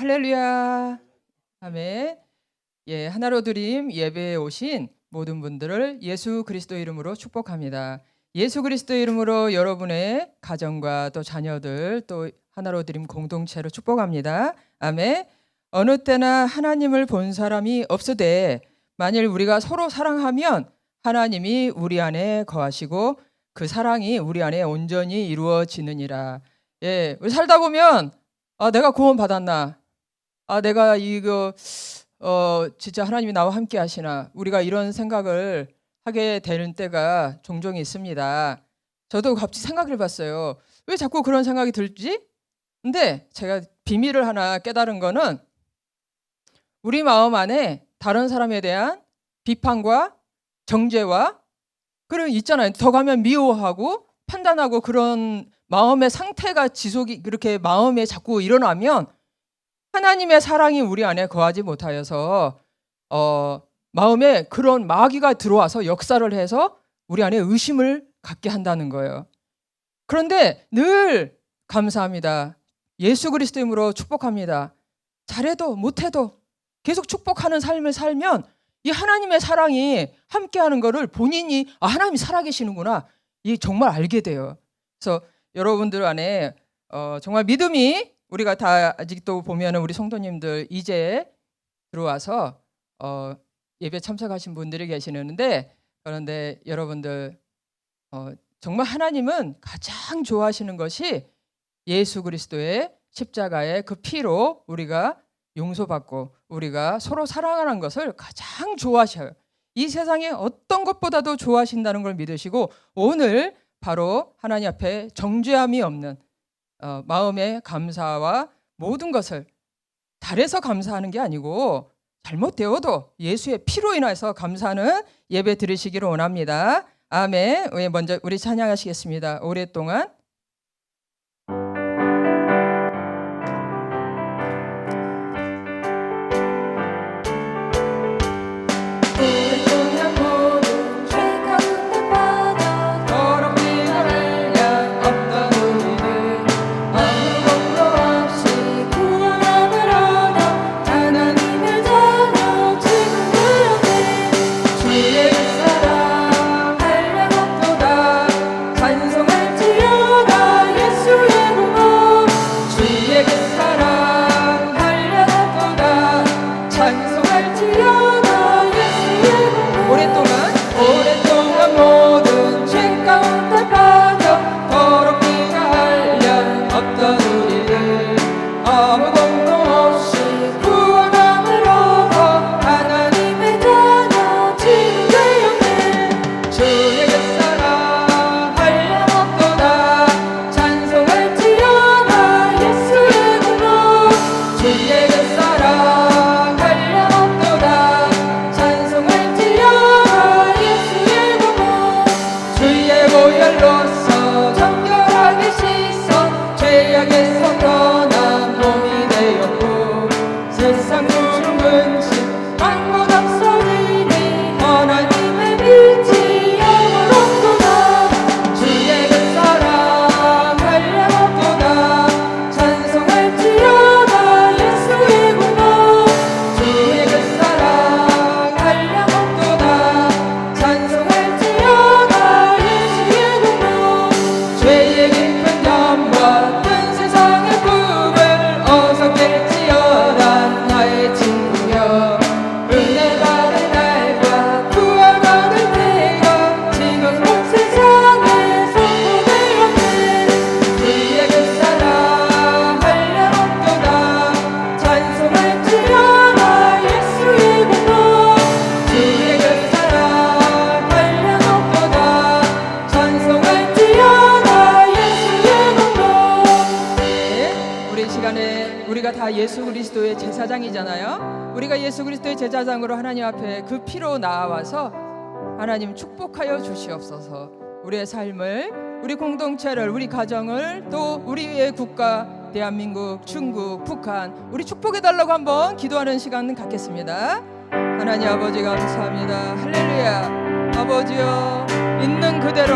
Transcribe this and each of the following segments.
할렐루야. 아멘. 예, 하나로 드림 예배에 오신 모든 분들을 예수 그리스도 이름으로 축복합니다. 예수 그리스도 이름으로 여러분의 가정과 또 자녀들 또 하나로 드림 공동체로 축복합니다. 아멘. 어느 때나 하나님을 본 사람이 없으되 만일 우리가 서로 사랑하면 하나님이 우리 안에 거하시고 그 사랑이 우리 안에 온전히 이루어지느니라. 예, 우리 살다 보면 내가 구원 받았나? 내가 이거 진짜 하나님이 나와 함께 하시나? 우리가 이런 생각을 하게 되는 때가 종종 있습니다. 저도 갑자기 생각을 해봤어요. 왜 자꾸 그런 생각이 들지? 근데 제가 비밀을 하나 깨달은 거는 우리 마음 안에 다른 사람에 대한 비판과 정죄와 그런 있잖아요. 더 가면 미워하고 판단하고 그런 마음의 상태가 지속이 그렇게 마음에 자꾸 일어나면 하나님의 사랑이 우리 안에 거하지 못하여서 마음에 그런 마귀가 들어와서 역사를 해서 우리 안에 의심을 갖게 한다는 거예요. 그런데 늘 감사합니다. 예수 그리스도 이름으로 축복합니다. 잘해도 못해도 계속 축복하는 삶을 살면 이 하나님의 사랑이 함께하는 거를 본인이 하나님이 살아계시는구나 이 정말 알게 돼요. 그래서 여러분들 안에 정말 믿음이 우리가 다 아직도 보면은 우리 성도님들 이제 들어와서 예배 참석하신 분들이 계시는데 그런데 여러분들 정말 하나님은 가장 좋아하시는 것이 예수 그리스도의 십자가의 그 피로 우리가 용서받고 우리가 서로 사랑하는 것을 가장 좋아하셔요. 이 세상에 어떤 것보다도 좋아하신다는 걸 믿으시고 오늘 바로 하나님 앞에 정죄함이 없는 마음의 감사와 모든 것을 잘해서 감사하는 게 아니고 잘못되어도 예수의 피로 인해서 감사하는 예배 드리시기를 원합니다. 아멘. 먼저 우리 찬양하시겠습니다. 오랫동안 우리가 다 예수 그리스도의 제사장이잖아요. 우리가 예수 그리스도의 제사장으로 하나님 앞에 그 피로 나와서 하나님 축복하여 주시옵소서. 우리의 삶을, 우리 공동체를, 우리 가정을, 또 우리의 국가 대한민국, 중국, 북한 우리 축복해달라고 한번 기도하는 시간 갖겠습니다. 하나님 아버지 감사합니다. 할렐루야. 아버지여 있는 그대로,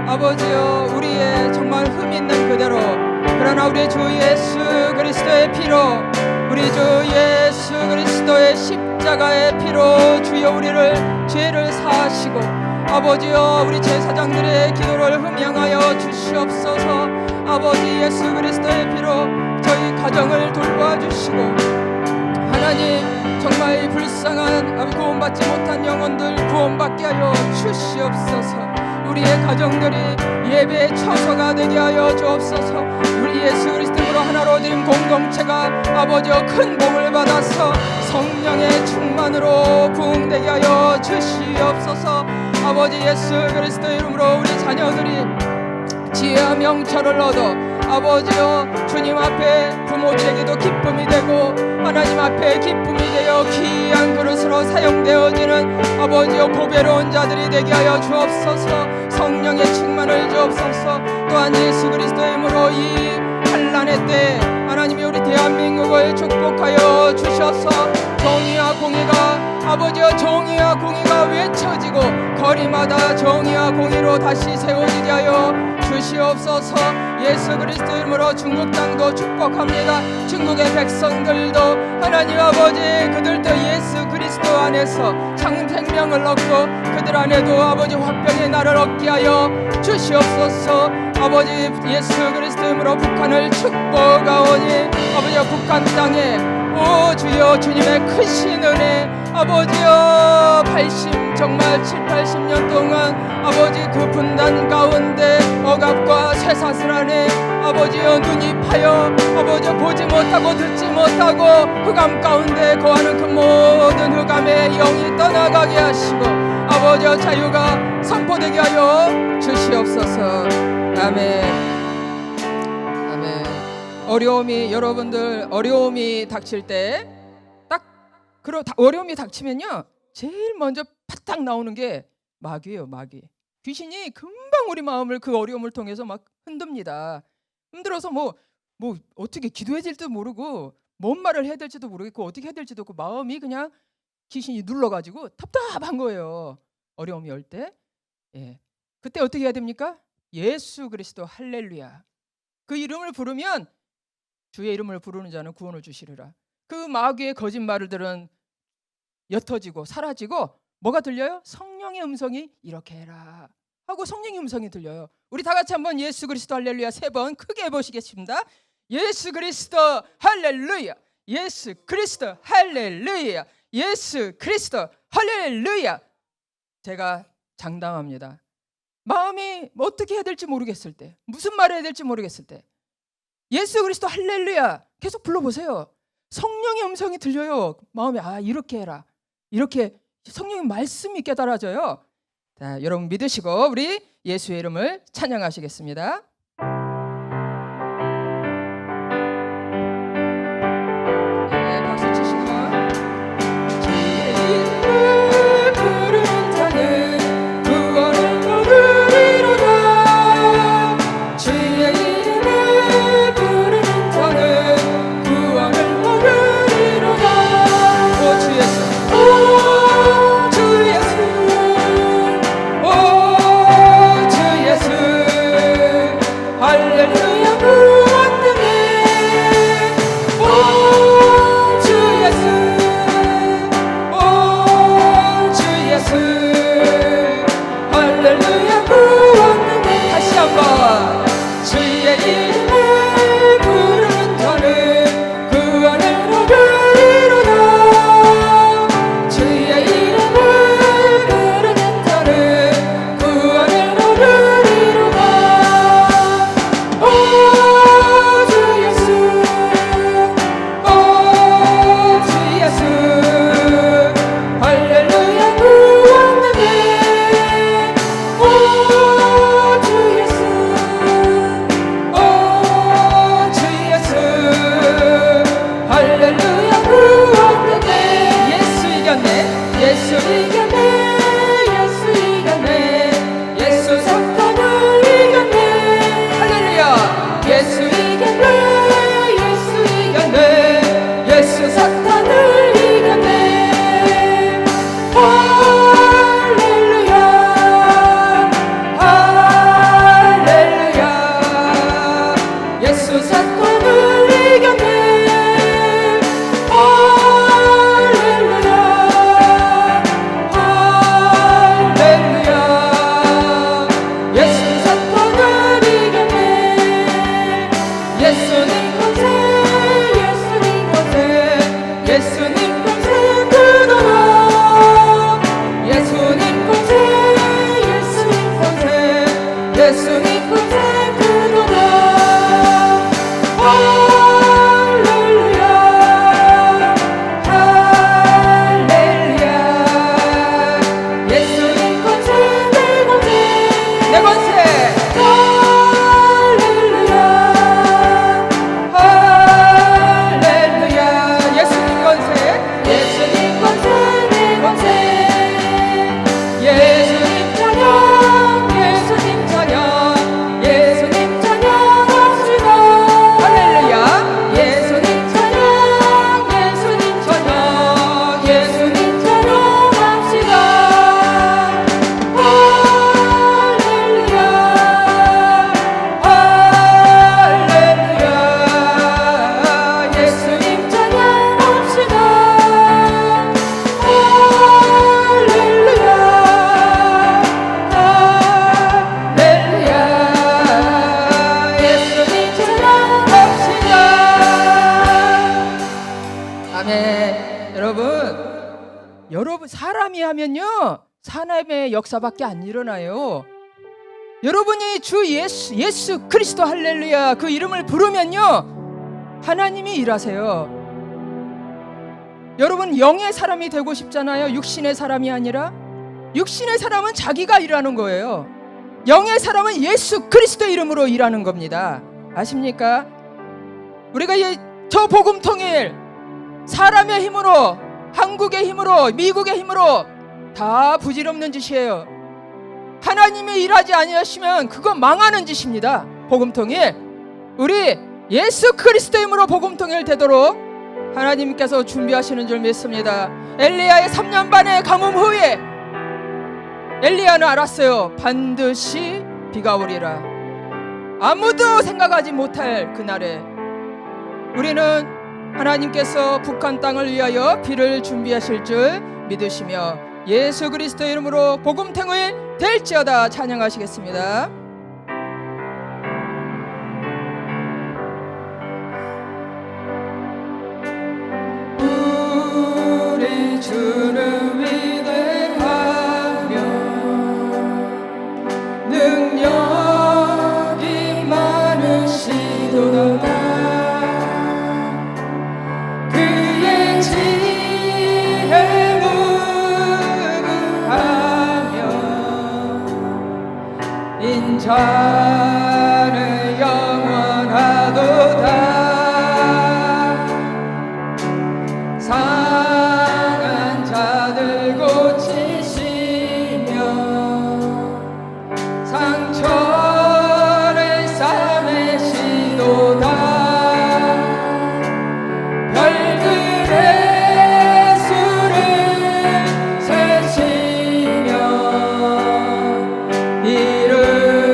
아버지여 우리의 정말 흠 있는 그대로, 그러나 우리 주 예수 그리스도의 피로 우리 십자가의 피로 주여 우리를 죄를 사하시고 아버지여 우리 제사장들의 기도를 흠양하여 주시옵소서. 아버지 예수 그리스도의 피로 저희 가정을 돌보아 주시고 하나님 정말 불쌍한 구원받지 못한 영혼들 구원받게 하여 주시옵소서. 우리의 가정들이 예배의 처소가 되게 하여 주옵소서. 우리 예수 그리스도로 하나로 드린 공동체가 아버지여 큰 복을 받아서 성령의 충만으로 부흥되게 하여 주시옵소서. 아버지 예수 그리스도의 이름으로 우리 자녀들이 지혜와 명철을 얻어 아버지여 주님 앞에 부모들에게도 기쁨이 되고 하나님 앞에 기쁨이 되어 귀한 그릇으로 사용되어지는 아버지여 보배로운 자들이 되게 하여 주옵소서. 성령의 충만을 주옵소서. 또한 예수 그리스도의 이름으로 이 환난의 때 하나님이 우리 대한민국을 축복하여 주셔서 정의와 공의가 아버지여 정의와 공의가 외쳐지고 거리마다 정의와 공의로 다시 세워지게 하여 주시옵소서. 예수 그리스도 이름으로 중국 땅도 축복합니다. 중국의 백성들도 하나님 아버지 그들도 예수 그리스도 안에서 참 생명을 얻고 그들 안에도 아버지 화평의 날을 얻게 하여 주시옵소서. 아버지 예수 그리스도 이름으로 북한을 축복하오니 아버지여 북한 땅에 오 주여 주님의 크신 은혜 아버지여 정말 7, 80년 동안 아버지 그 분단 가운데 억압과 쇠사슬 안에 아버지여 눈이 파여 아버지여 보지 못하고 듣지 못하고 흑암 가운데 거하는 그 모든 흑암의 영이 떠나가게 하시고 아버지여 자유가 선포되게 하여 주시옵소서. 아멘. 아멘. 여러분들 어려움이 닥칠 때 어려움이 닥치면요 제일 먼저 파딱 나오는 게 마귀예요. 마귀. 귀신이 금방 우리 마음을 그 어려움을 통해서 막 흔듭니다. 흔들어서 뭐 어떻게 기도해야 될지도 모르고 뭔 말을 해야 될지도 모르겠고 어떻게 해야 될지도 없고 마음이 그냥 귀신이 눌러가지고 답답한 거예요. 어려움이 올 때. 예. 그때 어떻게 해야 됩니까? 예수 그리스도 할렐루야. 그 이름을 부르면 주의 이름을 부르는 자는 구원을 주시리라. 그 마귀의 거짓말들은 옅어지고 사라지고 뭐가 들려요? 성령의 음성이 이렇게 해라 하고 성령의 음성이 들려요. 우리 다 같이 한번 예수 그리스도 할렐루야 3번 크게 해보시겠습니다. 예수 그리스도 할렐루야. 예수 그리스도 할렐루야. 예수 그리스도 할렐루야. 제가 장담합니다. 마음이 어떻게 해야 될지 모르겠을 때 무슨 말을 해야 될지 모르겠을 때 예수 그리스도 할렐루야 계속 불러보세요. 성령의 음성이 들려요. 마음에 이렇게 해라. 이렇게 성령의 말씀이 깨달아져요. 자, 여러분 믿으시고 우리 예수의 이름을 찬양하시겠습니다. 네, 박수 치시고 주의 이름을 부르는 자는 구원을 얻으리로다. 주의 이름을 부르는 자는 구원을 얻으리로다. 오 주 예수 주 예수 아멘. 여러분 사람이 하면요 사람의 역사밖에 안 일어나요. 여러분이 주 예수 그리스도 할렐루야 그 이름을 부르면요 하나님이 일하세요. 여러분 영의 사람이 되고 싶잖아요. 육신의 사람이 아니라. 육신의 사람은 자기가 일하는 거예요. 영의 사람은 예수 그리스도 이름으로 일하는 겁니다. 아십니까? 우리가 저 복음통일 사람의 힘으로, 한국의 힘으로, 미국의 힘으로 다 부질없는 짓이에요. 하나님이 일하지 아니하시면 그거 망하는 짓입니다. 복음통일 우리 예수 그리스도 이름으로 복음통일 되도록 하나님께서 준비하시는 줄 믿습니다. 엘리야의 3년 반의 가뭄 후에 엘리야는 알았어요. 반드시 비가 오리라. 아무도 생각하지 못할 그날에 우리는 하나님께서 북한 땅을 위하여 비를 준비하실 줄 믿으시며 예수 그리스도 이름으로 복음통일 될지어다 찬양하시겠습니다. 우리 주를 위대하며 능력이 많으시도다. 그의 지혜 무궁하며 인자는 영원하도다. 상한 자들 고치시며 상처를 싸매시도다. 별들의 수를 세시며 이름을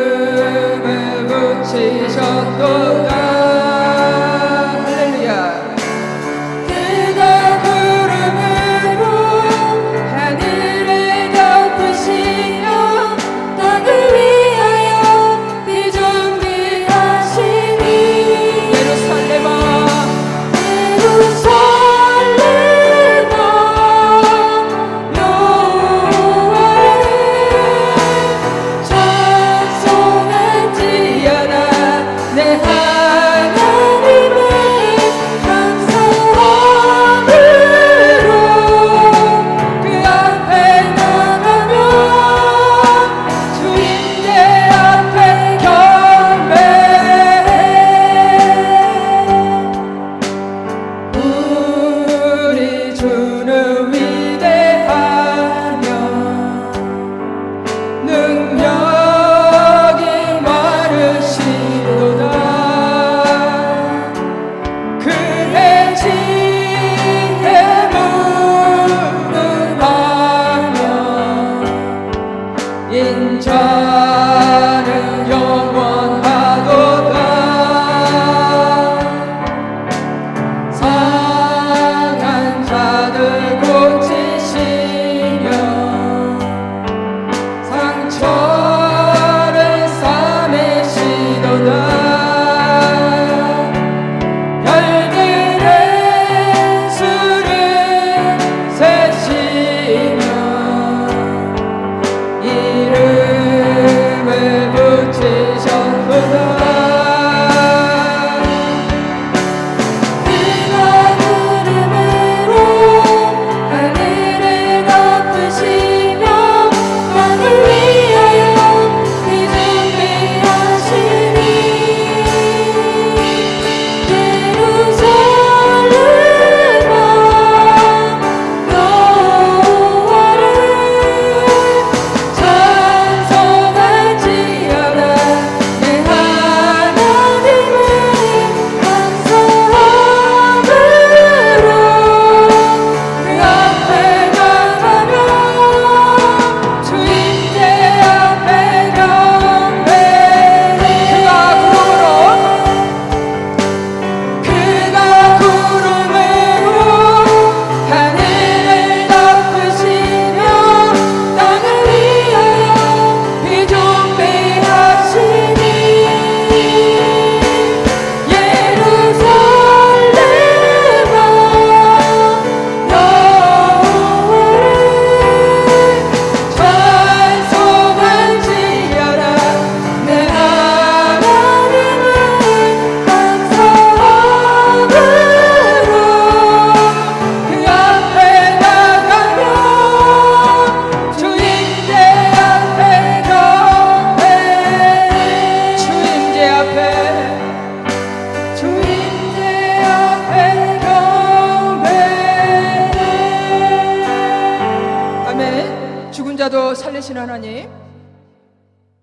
자도 살리시는 하나님,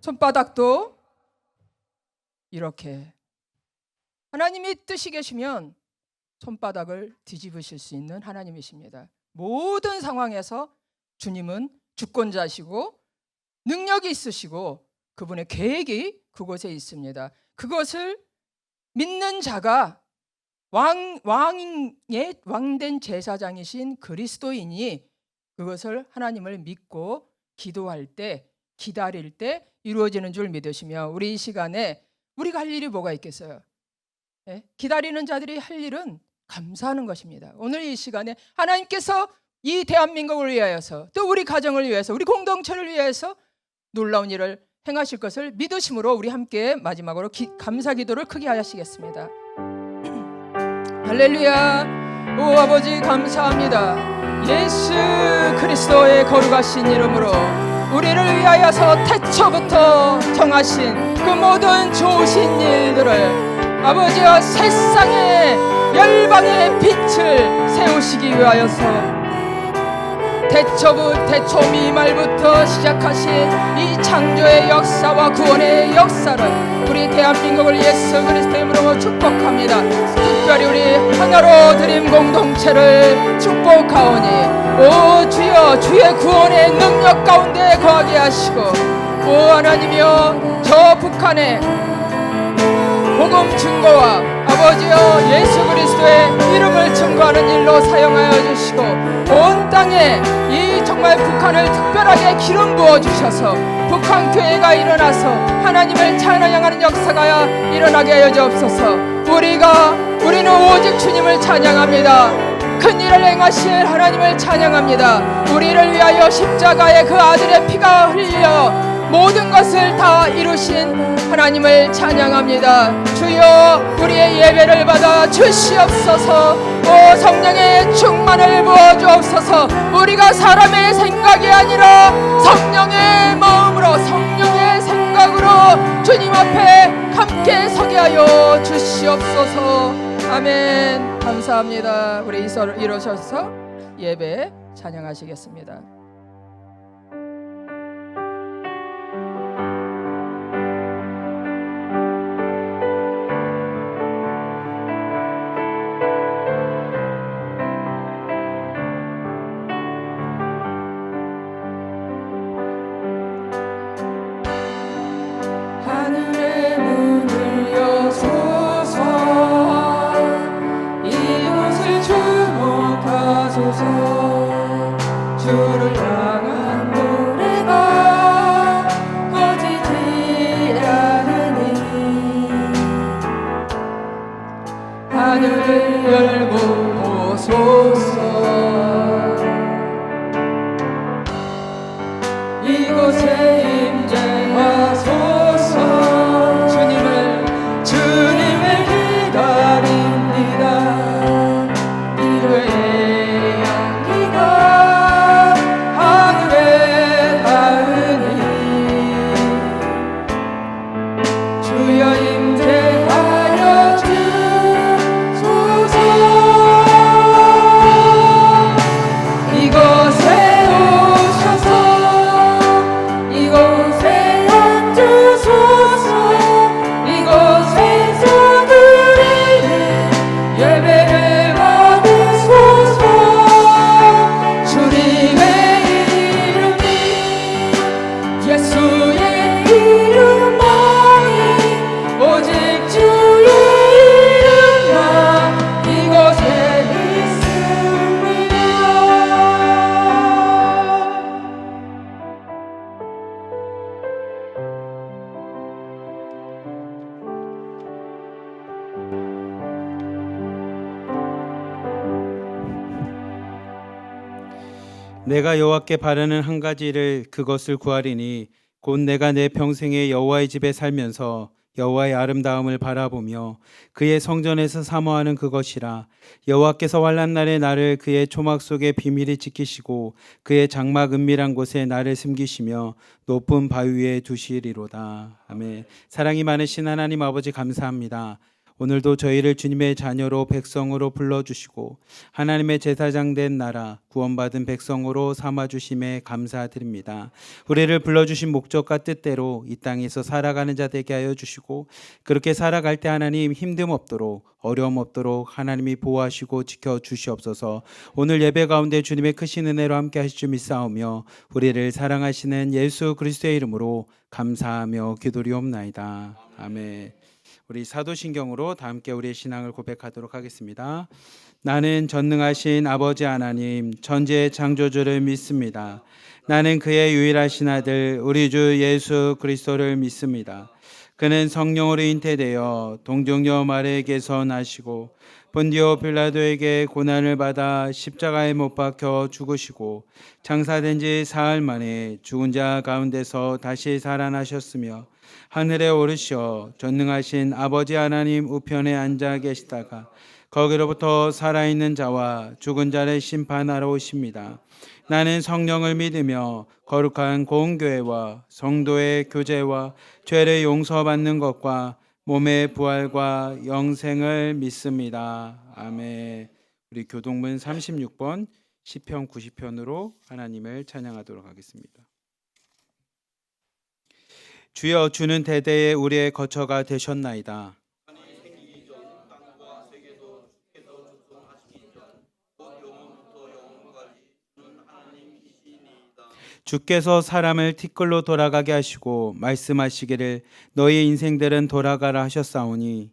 손바닥도 이렇게 하나님이 뜻이 계시면 손바닥을 뒤집으실 수 있는 하나님이십니다. 모든 상황에서 주님은 주권자시고 능력이 있으시고 그분의 계획이 그곳에 있습니다. 그것을 믿는 자가 왕된 제사장이신 그리스도인이 그것을 하나님을 믿고 기도할 때, 기다릴 때 이루어지는 줄 믿으시며, 우리 이 시간에 우리가 할 일이 뭐가 있겠어요? 기다리는 자들이 할 일은 감사하는 것입니다. 오늘 이 시간에 하나님께서 이 대한민국을 위하여서, 또 우리 가정을 위해서, 우리 공동체를 위해서 놀라운 일을 행하실 것을 믿으심으로 우리 함께 마지막으로 감사 기도를 크게 하시겠습니다. 할렐루야. 오 아버지 감사합니다. 예수 그리스도의 거룩하신 이름으로 우리를 위하여서 태초부터 정하신 그 모든 좋으신 일들을 아버지와 세상의 열방의 빛을 세우시기 위하여서 대초미말부터 시작하신 이 창조의 역사와 구원의 역사를 우리 대한민국을 예수 그리스도의 이름으로 축복합니다. 특별히 우리 하나로 드림 공동체를 축복하오니 오 주여, 주의 구원의 능력 가운데 거하게 하시고, 오 하나님이여, 저 북한의 복음 증거와 아버지여 예수 그리스도의 이름을 증거하는 일로 사용하여 주시고, 온 땅에 이 정말 북한을 특별하게 기름 부어 주셔서 북한 교회가 일어나서 하나님을 찬양하는 역사가 일어나게 하여 주옵소서. 우리는 오직 주님을 찬양합니다. 큰 일을 행하실 하나님을 찬양합니다. 우리를 위하여 십자가에 그 아들의 피가 흘려 모든 것을 다 이루신 하나님을 찬양합니다. 주여, 우리의 예배를 받아 주시옵소서. 오 성령의 충만을 부어주옵소서. 우리가 사람의 생각이 아니라 성령의 마음으로, 성령의 생각으로 주님 앞에 함께 서게 하여 주시옵소서. 아멘. 감사합니다. 우리 일어서서 예배 찬양하시겠습니다. 주를 향한 노래가 꺼지지 않으니 하늘을 열고 보소서. 이곳에 임재하소서. 주님을 기다립니다. 이외에 내가 여호와께 바라는 한 가지를 그것을 구하리니 곧 내가 내 평생에 여호와의 집에 살면서 여호와의 아름다움을 바라보며 그의 성전에서 사모하는 그것이라. 여호와께서 환난 날에 나를 그의 초막 속에 비밀히 지키시고 그의 장막 은밀한 곳에 나를 숨기시며 높은 바위 위에 두시리로다. 아멘. 사랑이 많으신 하나님 아버지 감사합니다. 오늘도 저희를 주님의 자녀로 백성으로 불러주시고 하나님의 제사장 된 나라 구원받은 백성으로 삼아주심에 감사드립니다. 우리를 불러주신 목적과 뜻대로 이 땅에서 살아가는 자 되게 하여 주시고 그렇게 살아갈 때 하나님 힘듦 없도록 어려움 없도록 하나님이 보호하시고 지켜주시옵소서. 오늘 예배 가운데 주님의 크신 은혜로 함께 하실 줄 믿사오며 우리를 사랑하시는 예수 그리스도의 이름으로 감사하며 기도리옵나이다. 아멘. 우리 사도신경으로 다 함께 우리의 신앙을 고백하도록 하겠습니다. 나는 전능하신 아버지 하나님 전지의 창조주를 믿습니다. 나는 그의 유일하신 아들 우리 주 예수 그리스도를 믿습니다. 그는 성령으로 잉태되어 동정녀 마리아에게서 나시고 본디오 빌라도에게 고난을 받아 십자가에 못 박혀 죽으시고 장사된 지 사흘 만에 죽은 자 가운데서 다시 살아나셨으며 하늘에 오르시어 전능하신 아버지 하나님 우편에 앉아 계시다가 거기로부터 살아있는 자와 죽은 자를 심판하러 오십니다. 나는 성령을 믿으며 거룩한 공교회와 성도의 교제와 죄를 용서받는 것과 몸의 부활과 영생을 믿습니다. 아멘. 우리 교동문 36번 시편 90편으로 하나님을 찬양하도록 하겠습니다. 주여 주는 대대에 우리의 거처가 되셨나이다. 주께서 사람을 티끌로 돌아가게 하시고 말씀하시기를 너희 인생들은 돌아가라 하셨사오니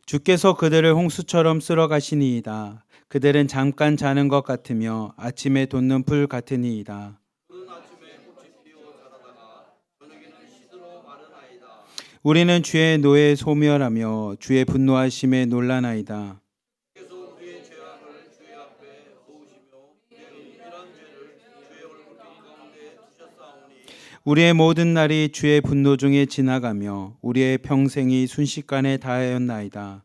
주께서 그들을 홍수처럼 쓸어 가시니이다. 그들은 잠깐 자는 것 같으며 아침에 돋는 풀 같으니이다. 우리는 주의 노에 소멸하며 주의 분노하심에 놀라나이다. 우리의 모든 날이 주의 분노 중에 지나가며 우리의 평생이 순식간에 다하였나이다.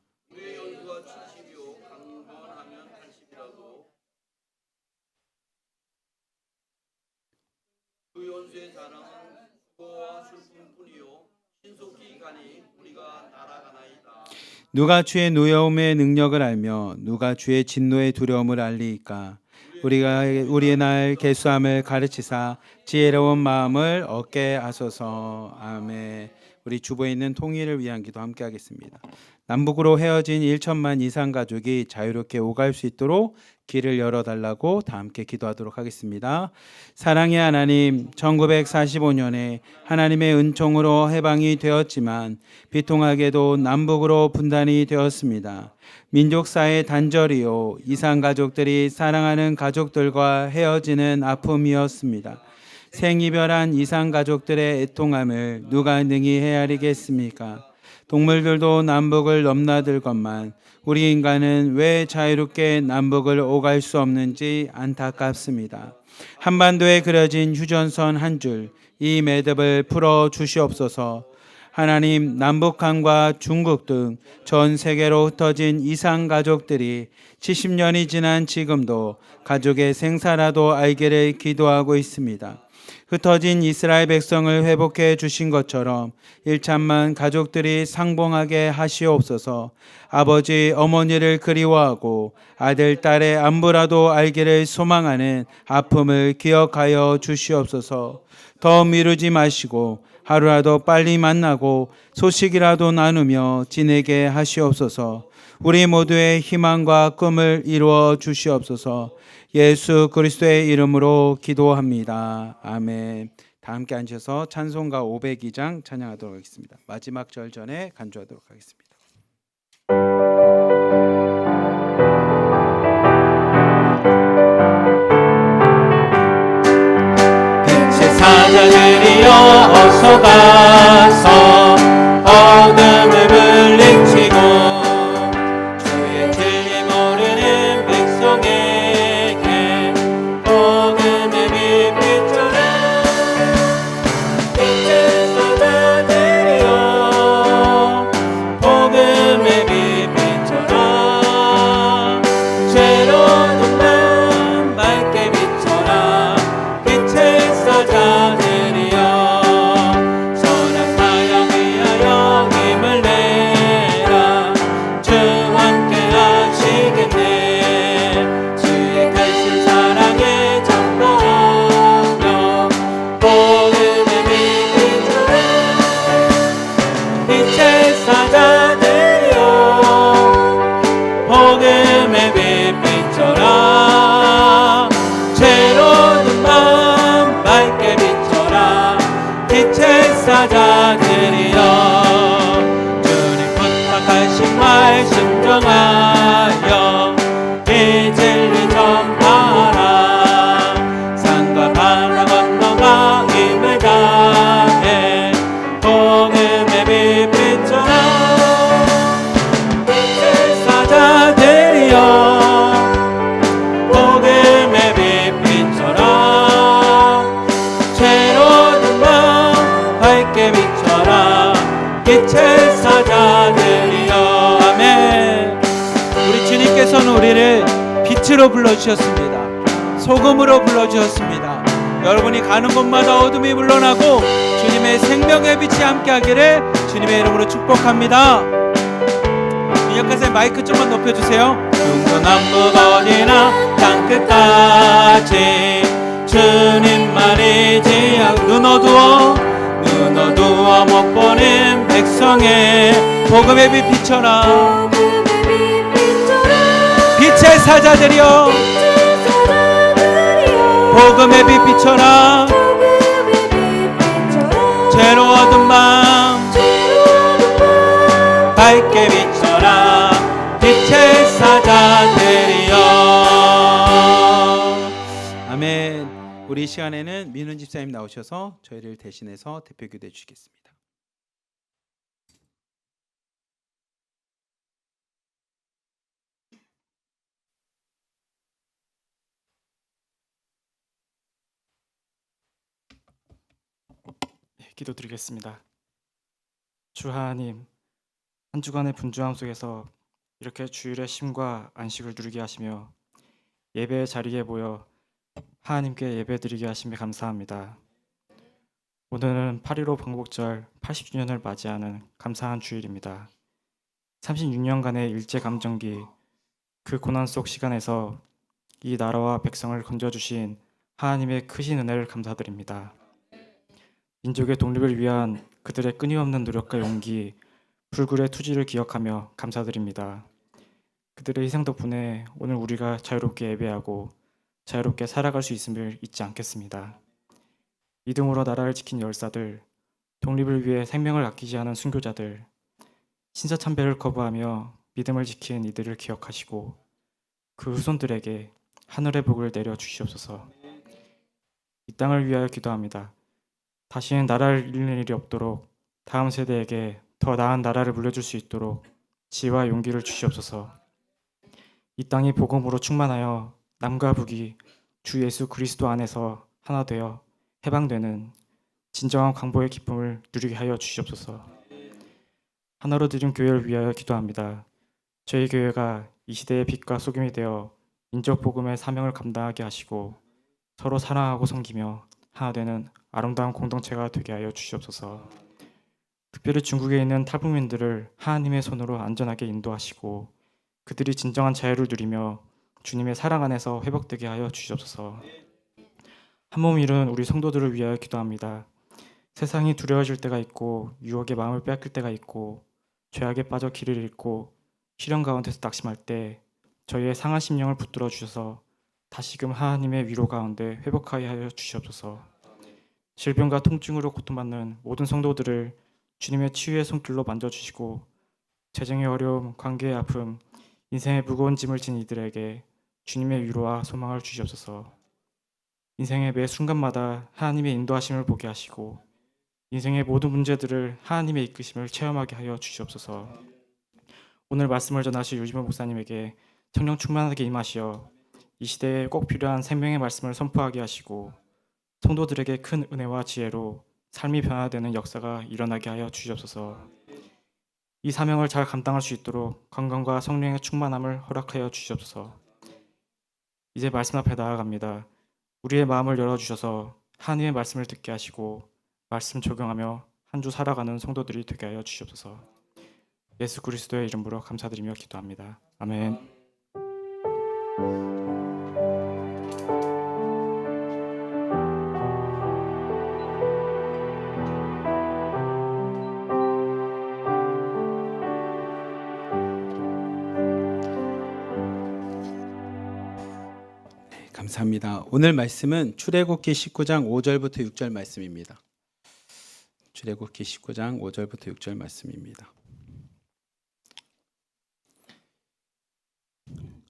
누가 주의 노여움의 능력을 알며 누가 주의 진노의 두려움을 알리이까. 우리가 우리의 날 계수함을 가르치사 지혜로운 마음을 얻게 하소서. 아멘. 우리 주보에 있는 통일을 위한 기도 함께 하겠습니다. 남북으로 헤어진 1천만 이상 가족이 자유롭게 오갈 수 있도록 길을 열어달라고 다 함께 기도하도록 하겠습니다. 사랑의 하나님, 1945년에 하나님의 은총으로 해방이 되었지만 비통하게도 남북으로 분단이 되었습니다. 민족사의 단절이요, 이산가족들이 사랑하는 가족들과 헤어지는 아픔이었습니다. 생이별한 이산가족들의 애통함을 누가 능히 헤아리겠습니까? 동물들도 남북을 넘나들건만 우리 인간은 왜 자유롭게 남북을 오갈 수 없는지 안타깝습니다. 한반도에 그려진 휴전선 한 줄, 이 매듭을 풀어 주시옵소서. 하나님, 남북한과 중국 등 전 세계로 흩어진 이산 가족들이 70년이 지난 지금도 가족의 생사라도 알기를 기도하고 있습니다. 흩어진 이스라엘 백성을 회복해 주신 것처럼 일참만 가족들이 상봉하게 하시옵소서. 아버지, 어머니를 그리워하고 아들, 딸의 안부라도 알기를 소망하는 아픔을 기억하여 주시옵소서. 더 미루지 마시고 하루라도 빨리 만나고 소식이라도 나누며 지내게 하시옵소서. 우리 모두의 희망과 꿈을 이루어 주시옵소서. 예수 그리스도의 이름으로 기도합니다. 아멘. 다 함께 앉으셔서 찬송가 502장 찬양하도록 하겠습니다. 마지막 절 전에 간주하도록 하겠습니다. 빛의 사자들이여 어서 가서 어둠을 물리치고 주의 진리 모르는 백성에게 복음의 빛 비춰라. 빛의 사자들이여 복음의 빛 비춰라. 죄로운 맘 밝게 비춰라. 빛의 사자들이여 빛의 사자들이여 복음의 빛 비춰라 죄로운 맘 밝게 비춰라 빛의 사자들이여 주님 부탁하신 말씀 정하여 이 진리 전하라 산과 바다 건너가 힘을 다해 복음의 빛 비춰라 빛의 사자들이여 복음의 빛 비춰라 죄로운 맘 밝게 비춰라 빛의 사자들이여 아멘. 우리 주님께서는 우리를 빛으로 불러주셨습니다. 소금으로 불러주셨습니다. 여러분이 가는 곳마다 어둠이 물러나고 주님의 생명의 빛이 함께하기를 주님의 이름으로 축복합니다. 민혁가사님 마이크 좀만 높여주세요. 중서남북 어디나 땅끝까지 주님만 의지하고 눈 어두워 못 보는 백성의 복음의 빛 비춰라 빛의 사자들이여 복음의 빛 비춰라 죄로 어두운 밤 밝게 비춰라 빛의 사자들이여 아멘. 우리 이 시간에는 민훈 집사님 나오셔서 저희를 대신해서 대표 기도해 주시겠습니다. 기도드리겠습니다. 주 하나님, 한 주간의 분주함 속에서 이렇게 주일의 쉼과 안식을 누리게 하시며 예배의 자리에 모여 하나님께 예배드리게 하심에 감사합니다. 오늘은 8.15 광복절 80주년을 맞이하는 감사한 주일입니다. 36년간의 일제감정기 그 고난 속 시간에서 이 나라와 백성을 건져주신 하나님의 크신 은혜를 감사드립니다. 민족의 독립을 위한 그들의 끊임없는 노력과 용기, 불굴의 투지를 기억하며 감사드립니다. 그들의 희생 덕분에 오늘 우리가 자유롭게 예배하고 자유롭게 살아갈 수 있음을 잊지 않겠습니다. 믿음으로 나라를 지킨 열사들, 독립을 위해 생명을 아끼지 않은 순교자들, 신사참배를 거부하며 믿음을 지킨 이들을 기억하시고 그 후손들에게 하늘의 복을 내려 주시옵소서. 이 땅을 위하여 기도합니다. 다시는 나라를 잃는 일이 없도록 다음 세대에게 더 나은 나라를 물려줄 수 있도록 지혜와 용기를 주시옵소서. 이 땅이 복음으로 충만하여 남과 북이 주 예수 그리스도 안에서 하나 되어 해방되는 진정한 광복의 기쁨을 누리게 하여 주시옵소서. 하나로 드린 교회를 위하여 기도합니다. 저희 교회가 이 시대의 빛과 소금이 되어 인적 복음의 사명을 감당하게 하시고 서로 사랑하고 섬기며 하나 되는 아름다운 공동체가 되게 하여 주시옵소서. 특별히 중국에 있는 탈북민들을 하나님의 손으로 안전하게 인도하시고 그들이 진정한 자유를 누리며 주님의 사랑 안에서 회복되게 하여 주시옵소서. 한몸 잃은 우리 성도들을 위하여 기도합니다. 세상이 두려워질 때가 있고 유혹의 마음을 빼앗길 때가 있고 죄악에 빠져 길을 잃고 시련 가운데서 낙심할 때 저희의 상한 심령을 붙들어 주셔서 다시금 하나님의 위로 가운데 회복하게 하여 주시옵소서. 질병과 통증으로 고통받는 모든 성도들을 주님의 치유의 손길로 만져주시고 재정의 어려움, 관계의 아픔, 인생의 무거운 짐을 진 이들에게 주님의 위로와 소망을 주시옵소서. 인생의 매 순간마다 하나님의 인도하심을 보게 하시고 인생의 모든 문제들을 하나님의 이끄심을 체험하게 하여 주시옵소서. 오늘 말씀을 전하실 유지모 목사님에게 성령 충만하게 임하시어 이 시대에 꼭 필요한 생명의 말씀을 선포하게 하시고 성도들에게 큰 은혜와 지혜로 삶이 변화되는 역사가 일어나게 하여 주시옵소서. 이 사명을 잘 감당할 수 있도록 건강과 성령의 충만함을 허락하여 주시옵소서. 이제 말씀 앞에 나아갑니다. 우리의 마음을 열어주셔서 하나님의 말씀을 듣게 하시고 말씀 적용하며 한 주 살아가는 성도들이 되게 하여 주시옵소서. 예수 그리스도의 이름으로 감사드리며 기도합니다. 아멘. 감사합니다. 오늘 말씀은 출애굽기 19장 5절부터 6절 말씀입니다. 출애굽기 19장 5절부터 6절 말씀입니다.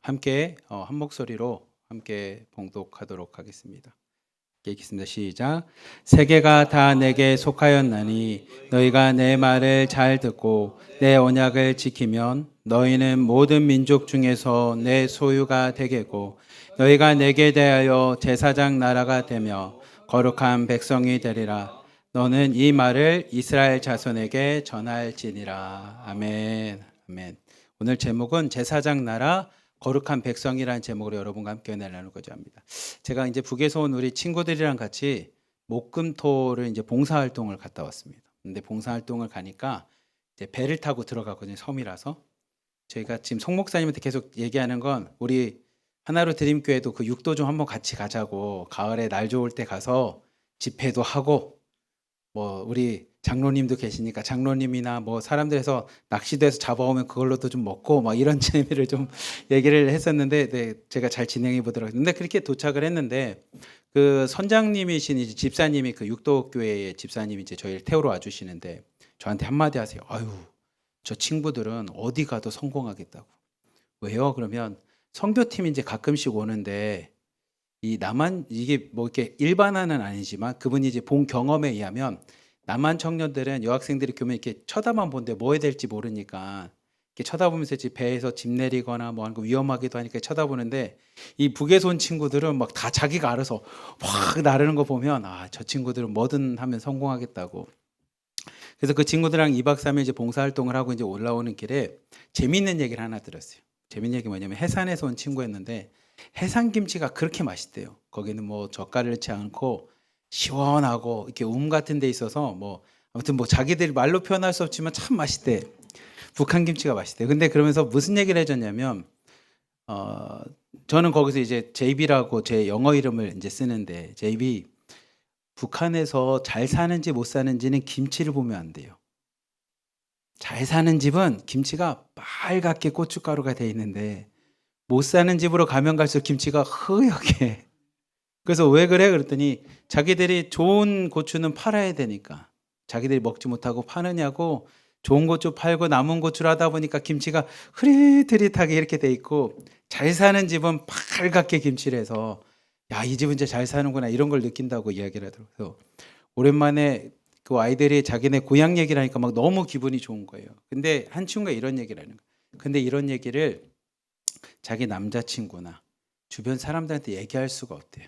함께 한 목소리로 함께 봉독하도록 하겠습니다. 읽겠습니다. 시작. 세계가 다 내게 속하였나니 너희가 내 말을 잘 듣고 내 언약을 지키면 너희는 모든 민족 중에서 내 소유가 되겠고 너희가 내게 대하여 제사장 나라가 되며 거룩한 백성이 되리라. 너는 이 말을 이스라엘 자손에게 전할지니라. 아멘. 아멘. 오늘 제목은 제사장 나라 거룩한 백성이라는 제목으로 여러분과 함께 은혜를 나누고자 합니다. 제가 이제 북에서 온 우리 친구들이랑 같이 목금토를 이제 봉사활동을 갔다 왔습니다. 근데 봉사활동을 가니까 이제 배를 타고 들어가거든요. 섬이라서. 저희가 지금 송 목사님한테 계속 얘기하는 건 우리 하나로 드림교회도 그 육도 좀 한번 같이 가자고, 가을에 날 좋을 때 가서 집회도 하고, 뭐 우리 장로님도 계시니까 장로님이나 뭐 사람들에서 낚시도 해서 잡아오면 그걸로도 좀 먹고 막 이런 재미를 좀 얘기를 했었는데, 네, 제가 잘 진행해 보도록 했는데 그렇게 도착을 했는데 그 선장님이신 이제 집사님이 그 육도교회의 집사님이 이제 저희를 태우러 와주시는데 저한테 한마디 하세요. 아유, 저 친구들은 어디 가도 성공하겠다고. 왜요? 그러면 선교팀이 이제 가끔씩 오는데 이 남한, 이게 뭐 이렇게 일반화는 아니지만 그분이 이제 본 경험에 의하면 남한 청년들은 여학생들이 교면 이렇게 쳐다만 본데 뭐 해야 될지 모르니까 이렇게 쳐다보면서 이제 배에서 집 내리거나 뭐 하는 거 위험하기도 하니까 쳐다보는데, 이 북에서 온 친구들은 막 다 자기가 알아서 확 나르는 거 보면 아, 저 친구들은 뭐든 하면 성공하겠다고. 그래서 그 친구들이랑 2박 3일 이제 봉사활동을 하고 이제 올라오는 길에 재밌는 얘기를 하나 들었어요. 재밌는 얘기 뭐냐면 해산에서 온 친구였는데 해산 김치가 그렇게 맛있대요. 거기는 뭐 젓갈을 넣지 않고 시원하고 이렇게 같은 데 있어서 뭐 아무튼 뭐 자기들이 말로 표현할 수 없지만 참 맛있대. 북한 김치가 맛있대. 근데 그러면서 무슨 얘기를 해줬냐면 저는 거기서 이제 JB라고 제 영어 이름을 이제 쓰는데, JB 북한에서 잘 사는지 못 사는지는 김치를 보면 안 돼요. 잘 사는 집은 김치가 빨갛게 고춧가루가 돼 있는데 못 사는 집으로 가면 갈수록 김치가 흐옇게. 그래서 왜 그래? 그랬더니 자기들이 좋은 고추는 팔아야 되니까 자기들이 먹지 못하고 파느냐고 좋은 고추 팔고 남은 고추를 하다 보니까 김치가 흐릿흐릿하게 이렇게 돼 있고, 잘 사는 집은 빨갛게 김치를 해서 야, 이 집은 진짜 잘 사는구나 이런 걸 느낀다고 이야기를 하더라고요. 오랜만에 그 아이들이 자기네 고향 얘기를 하니까 막 너무 기분이 좋은 거예요. 근데 한 친구가 이런 얘기를 하는 거예요. 근데 이런 얘기를 자기 남자친구나 주변 사람들한테 얘기할 수가 없대요.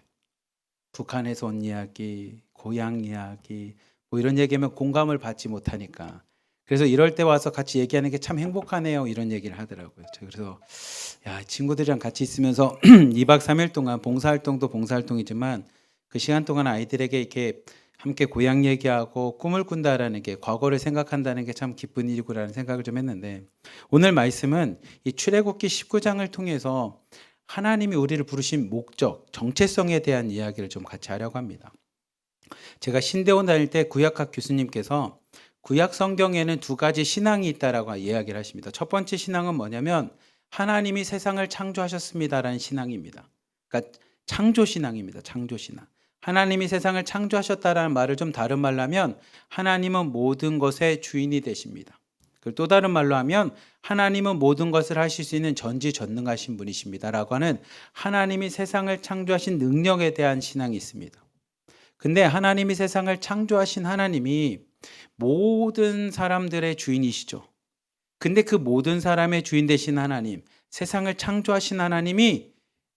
북한에서 온 이야기, 고향 이야기 뭐 이런 얘기하면 공감을 받지 못하니까. 그래서 이럴 때 와서 같이 얘기하는 게 참 행복하네요 이런 얘기를 하더라고요. 그래서 야, 친구들이랑 같이 있으면서 2박 3일 동안 봉사활동도 봉사활동이지만 그 시간 동안 아이들에게 이렇게 함께 고향 얘기하고 꿈을 꾼다라는 게, 과거를 생각한다는 게 참 기쁜 일이구라는 생각을 좀 했는데, 오늘 말씀은 이 출애굽기 19장을 통해서 하나님이 우리를 부르신 목적, 정체성에 대한 이야기를 좀 같이 하려고 합니다. 제가 신대원 다닐 때 구약학 교수님께서 구약 성경에는 두 가지 신앙이 있다라고 이야기를 하십니다. 첫 번째 신앙은 뭐냐면 하나님이 세상을 창조하셨습니다라는 신앙입니다. 그러니까 창조 신앙입니다. 창조 신앙. 하나님이 세상을 창조하셨다라는 말을 좀 다른 말로 하면 하나님은 모든 것의 주인이 되십니다. 그걸 또 다른 말로 하면 하나님은 모든 것을 하실 수 있는 전지전능하신 분이십니다라고 하는 하나님이 세상을 창조하신 능력에 대한 신앙이 있습니다. 근데 하나님이 세상을 창조하신 하나님이 모든 사람들의 주인이시죠. 근데 그 모든 사람의 주인 되신 하나님, 세상을 창조하신 하나님이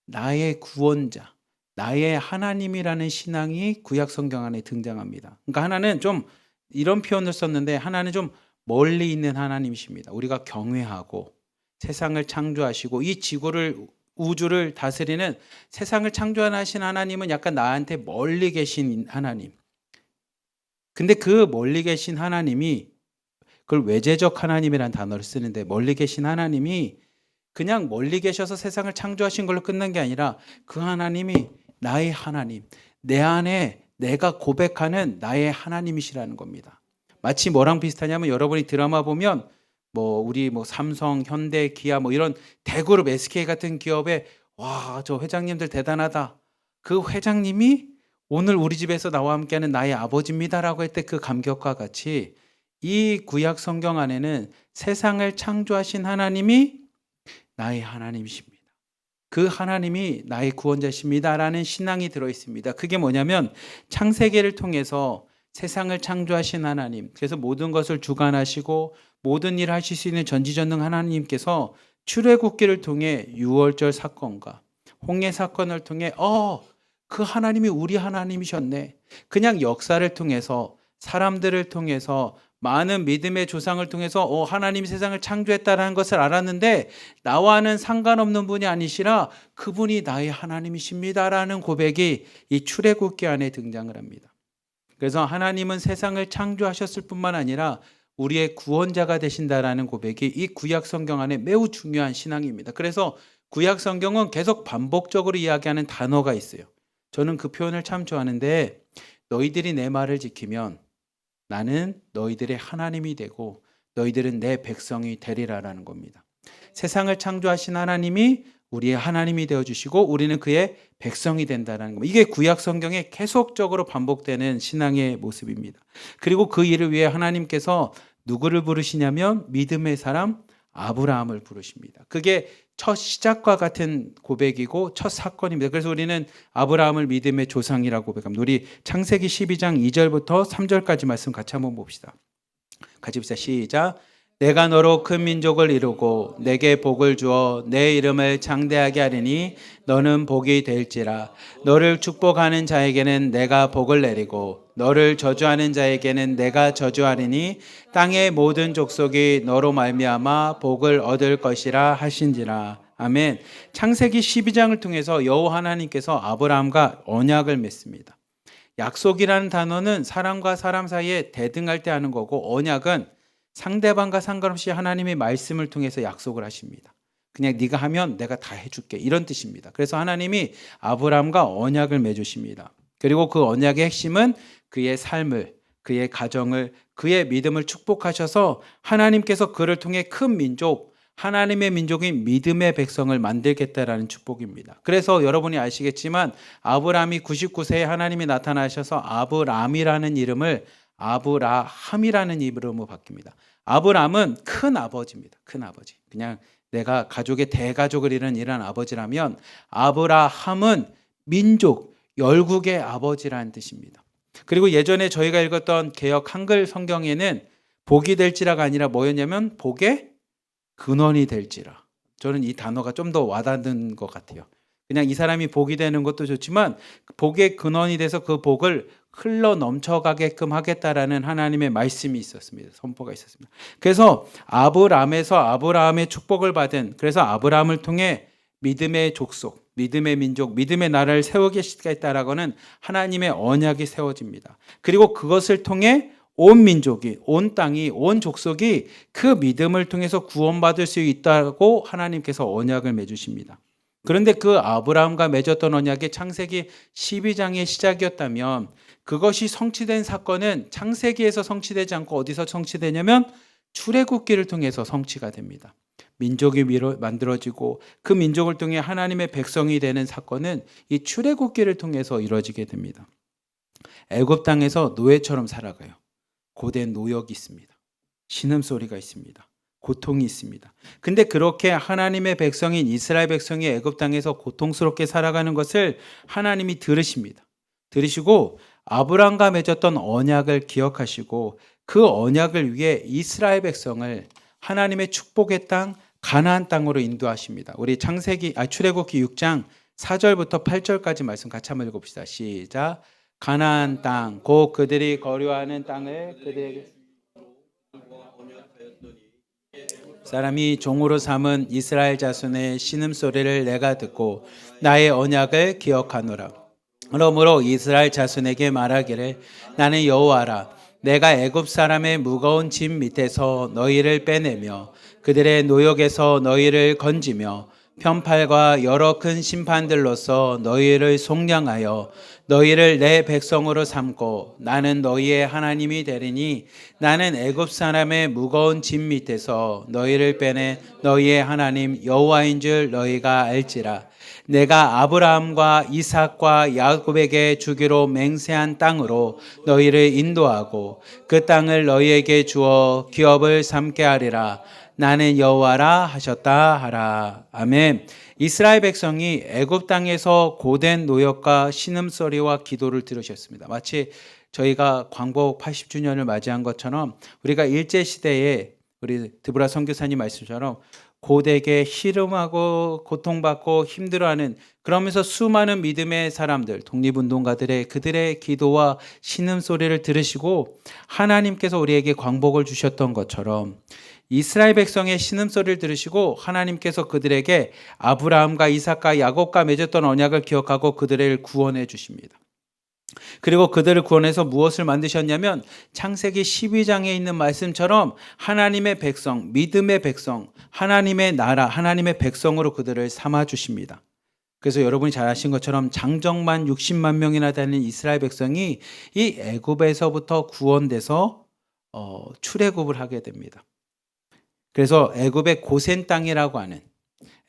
나의 구원자, 나의 하나님이라는 신앙이 구약 성경 안에 등장합니다. 그러니까 하나는 좀 이런 표현을 썼는데, 하나는 좀 멀리 있는 하나님이십니다. 우리가 경외하고 세상을 창조하시고 이 지구를, 우주를 다스리는 세상을 창조하신 하나님은 약간 나한테 멀리 계신 하나님. 근데 그 멀리 계신 하나님이, 그걸 외재적 하나님이라는 단어를 쓰는데, 멀리 계신 하나님이 그냥 멀리 계셔서 세상을 창조하신 걸로 끝난 게 아니라 그 하나님이 나의 하나님, 내 안에 내가 고백하는 나의 하나님이시라는 겁니다. 마치 뭐랑 비슷하냐면, 여러분이 드라마 보면 뭐 우리 뭐 삼성, 현대, 기아 뭐 이런 대그룹 SK 같은 기업에 와, 저 회장님들 대단하다, 그 회장님이 오늘 우리 집에서 나와 함께하는 나의 아버지입니다라고 할 때 그 감격과 같이 이 구약 성경 안에는 세상을 창조하신 하나님이 나의 하나님이십니다. 그 하나님이 나의 구원자십니다라는 신앙이 들어 있습니다. 그게 뭐냐면 창세기를 통해서 세상을 창조하신 하나님, 그래서 모든 것을 주관하시고 모든 일을 하실 수 있는 전지전능 하나님께서 출애굽기를 통해 유월절 사건과 홍해 사건을 통해 그 하나님이 우리 하나님이셨네. 그냥 역사를 통해서 사람들을 통해서 많은 믿음의 조상을 통해서 하나님이 세상을 창조했다는 것을 알았는데 나와는 상관없는 분이 아니시라 그분이 나의 하나님이십니다라는 고백이 이 출애굽기 안에 등장을 합니다. 그래서 하나님은 세상을 창조하셨을 뿐만 아니라 우리의 구원자가 되신다라는 고백이 이 구약 성경 안에 매우 중요한 신앙입니다. 그래서 구약 성경은 계속 반복적으로 이야기하는 단어가 있어요. 저는 그 표현을 참 좋아하는데 너희들이 내 말을 지키면 나는 너희들의 하나님이 되고 너희들은 내 백성이 되리라라는 겁니다. 세상을 창조하신 하나님이 우리의 하나님이 되어주시고 우리는 그의 백성이 된다는 겁니다. 이게 구약 성경에 계속적으로 반복되는 신앙의 모습입니다. 그리고 그 일을 위해 하나님께서 누구를 부르시냐면 믿음의 사람 아브라함을 부르십니다. 그게 첫 시작과 같은 고백이고 첫 사건입니다. 그래서 우리는 아브라함을 믿음의 조상이라고 고백합니다. 우리 창세기 12장 2절부터 3절까지 말씀 같이 한번 봅시다. 같이 봅시다. 시작. 내가 너로 큰 민족을 이루고 내게 복을 주어 내 이름을 장대하게 하리니 너는 복이 될지라. 너를 축복하는 자에게는 내가 복을 내리고 너를 저주하는 자에게는 내가 저주하리니 땅의 모든 족속이 너로 말미암아 복을 얻을 것이라 하신지라. 아멘. 창세기 12장을 통해서 여호와 하나님께서 아브라함과 언약을 맺습니다. 약속이라는 단어는 사람과 사람 사이에 대등할 때 하는 거고 언약은 상대방과 상관없이 하나님의 말씀을 통해서 약속을 하십니다. 그냥 네가 하면 내가 다 해줄게 이런 뜻입니다. 그래서 하나님이 아브라함과 언약을 맺으십니다. 그리고 그 언약의 핵심은 그의 삶을, 그의 가정을, 그의 믿음을 축복하셔서 하나님께서 그를 통해 큰 민족, 하나님의 민족인 믿음의 백성을 만들겠다라는 축복입니다. 그래서 여러분이 아시겠지만 아브라함이 99세에 하나님이 나타나셔서 아브람이라는 이름을 아브라함이라는 이름으로 바뀝니다. 아브람은 큰 아버지입니다. 큰 아버지. 그냥 내가 가족의 대가족을 이룬 이런 아버지라면 아브라함은 민족, 열국의 아버지라는 뜻입니다. 그리고 예전에 저희가 읽었던 개역 한글 성경에는 복이 될지라가 아니라 뭐였냐면 복의 근원이 될지라. 저는 이 단어가 좀 더 와닿는 것 같아요. 그냥 이 사람이 복이 되는 것도 좋지만 복의 근원이 돼서 그 복을 흘러 넘쳐가게끔 하겠다라는 하나님의 말씀이 있었습니다. 선포가 있었습니다. 그래서 아브람에서 아브라함의 축복을 받은, 그래서 아브라함을 통해 믿음의 족속, 믿음의 민족, 믿음의 나라를 세우겠다라고는 하나님의 언약이 세워집니다. 그리고 그것을 통해 온 민족이, 온 땅이, 온 족속이 그 믿음을 통해서 구원받을 수 있다고 하나님께서 언약을 맺으십니다. 그런데 그 아브라함과 맺었던 언약이 창세기 12장의 시작이었다면 그것이 성취된 사건은 창세기에서 성취되지 않고 어디서 성취되냐면 출애굽기를 통해서 성취가 됩니다. 민족이 만들어지고 그 민족을 통해 하나님의 백성이 되는 사건은 이 출애굽기를 통해서 이루어지게 됩니다. 애굽 땅에서 노예처럼 살아가요. 고된 노역이 있습니다. 신음소리가 있습니다. 고통이 있습니다. 근데 그렇게 하나님의 백성인 이스라엘 백성이 애굽 땅에서 고통스럽게 살아가는 것을 하나님이 들으십니다. 들으시고 아브람과 맺었던 언약을 기억하시고 그 언약을 위해 이스라엘 백성을 하나님의 축복의 땅 가나안 땅으로 인도하십니다. 우리 출애굽기 6장 4절부터 8절까지 말씀 같이 한번 읽어봅시다. 시작. 가나안 땅 곧 그들이 거류하는 땅을 그들에게 사람이 종으로 삼은 이스라엘 자손의 신음소리를 내가 듣고 나의 언약을 기억하노라. 그러므로 이스라엘 자손에게 말하기를 나는 여호와라. 내가 애굽 사람의 무거운 짐 밑에서 너희를 빼내며 그들의 노역에서 너희를 건지며 편팔과 여러 큰 심판들로서 너희를 속량하여 너희를 내 백성으로 삼고 나는 너희의 하나님이 되리니 나는 애굽 사람의 무거운 짐 밑에서 너희를 빼내 너희의 하나님 여호와인 줄 너희가 알지라. 내가 아브라함과 이삭과 야곱에게 주기로 맹세한 땅으로 너희를 인도하고 그 땅을 너희에게 주어 기업을 삼게 하리라. 나는 여호와라 하셨다 하라. 아멘. 이스라엘 백성이 애굽 땅에서 고된 노역과 신음소리와 기도를 들으셨습니다. 마치 저희가 광복 80주년을 맞이한 것처럼 우리가 일제시대에 우리 드브라 선교사님 말씀처럼 고되게 희름하고 고통받고 힘들어하는, 그러면서 수많은 믿음의 사람들, 독립운동가들의 그들의 기도와 신음소리를 들으시고 하나님께서 우리에게 광복을 주셨던 것처럼 이스라엘 백성의 신음소리를 들으시고 하나님께서 그들에게 아브라함과 이삭과 야곱과 맺었던 언약을 기억하고 그들을 구원해 주십니다. 그리고 그들을 구원해서 무엇을 만드셨냐면 창세기 12장에 있는 말씀처럼 하나님의 백성, 믿음의 백성, 하나님의 나라, 하나님의 백성으로 그들을 삼아 주십니다. 그래서 여러분이 잘 아신 것처럼 장정만 60만 명이나 되는 이스라엘 백성이 이 애굽에서부터 구원돼서 출애굽을 하게 됩니다. 그래서 애굽의 고센 땅이라고 하는,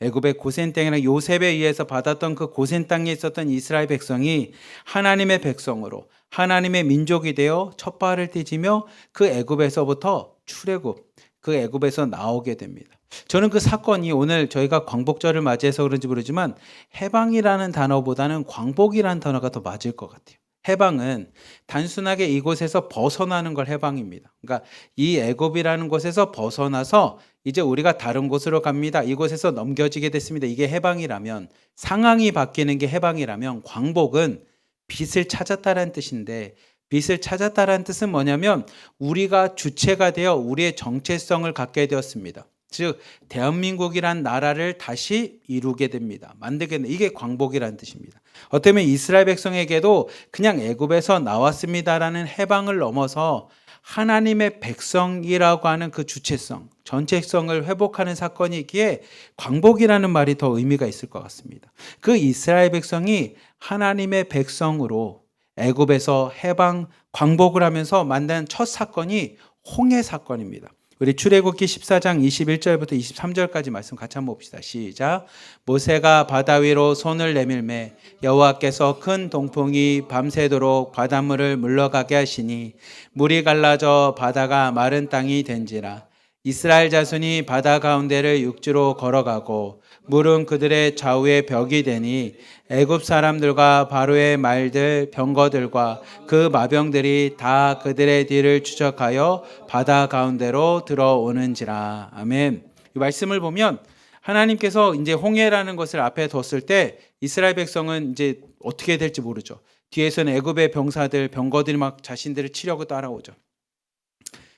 애굽의 고센 땅이라 요셉에 의해서 받았던 그 고센 땅에 있었던 이스라엘 백성이 하나님의 백성으로 하나님의 민족이 되어 첫 발을 떼지며 그 애굽에서부터 출애굽, 그 애굽에서 나오게 됩니다. 저는 그 사건이 오늘 저희가 광복절을 맞이해서 그런지 모르지만 해방이라는 단어보다는 광복이라는 단어가 더 맞을 것 같아요. 해방은 단순하게 이곳에서 벗어나는 걸 해방입니다. 그러니까 이 애굽이라는 곳에서 벗어나서 이제 우리가 다른 곳으로 갑니다. 이곳에서 넘겨지게 됐습니다. 이게 해방이라면, 상황이 바뀌는 게 해방이라면, 광복은 빛을 찾았다라는 뜻인데, 빛을 찾았다라는 뜻은 뭐냐면 우리가 주체가 되어 우리의 정체성을 갖게 되었습니다. 즉 대한민국이란 나라를 다시 이루게 됩니다. 만들게 됩니다. 이게 광복이라는 뜻입니다. 어쩌면 이스라엘 백성에게도 그냥 애굽에서 나왔습니다라는 해방을 넘어서 하나님의 백성이라고 하는 그 주체성, 전체성을 회복하는 사건이기에 광복이라는 말이 더 의미가 있을 것 같습니다. 그 이스라엘 백성이 하나님의 백성으로 애굽에서 해방, 광복을 하면서 만난 첫 사건이 홍해 사건입니다. 우리 출애굽기 14장 21절부터 23절까지 말씀 같이 한번 봅시다. 시작. 모세가 바다 위로 손을 내밀매 여호와께서 큰 동풍이 밤새도록 바닷물을 물러가게 하시니 물이 갈라져 바다가 마른 땅이 된지라. 이스라엘 자손이 바다 가운데를 육지로 걸어가고 물은 그들의 좌우에 벽이 되니 애굽 사람들과 바로의 말들 병거들과 그 마병들이 다 그들의 뒤를 추적하여 바다 가운데로 들어오는지라. 아멘. 이 말씀을 보면 하나님께서 이제 홍해라는 것을 앞에 뒀을 때 이스라엘 백성은 이제 어떻게 될지 모르죠. 뒤에서는 애굽의 병사들, 병거들이 막 자신들을 치려고 따라오죠.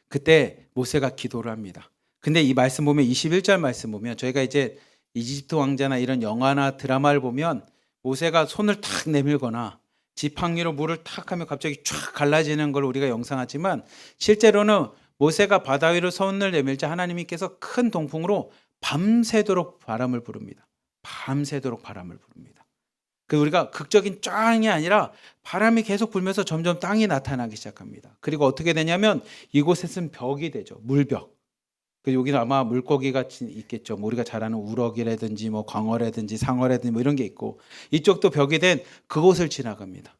그때 모세가 기도를 합니다. 근데 이 말씀 보면 21절 말씀 보면 저희가 이제 이집트 왕자나 이런 영화나 드라마를 보면 모세가 손을 탁 내밀거나 지팡이로 물을 탁 하면 갑자기 쫙 갈라지는 걸 우리가 영상하지만 실제로는 모세가 바다 위로 손을 내밀자 하나님께서 큰 동풍으로 밤새도록 바람을 부릅니다. 밤새도록 바람을 부릅니다. 그 우리가 극적인 쫙이 아니라 바람이 계속 불면서 점점 땅이 나타나기 시작합니다. 그리고 어떻게 되냐면 이곳에서는 벽이 되죠. 물벽. 여기는 아마 물고기가 있겠죠. 우리가 잘 아는 우럭이라든지 뭐 광어라든지 상어라든지 뭐 이런 게 있고 이쪽도 벽이 된 그곳을 지나갑니다.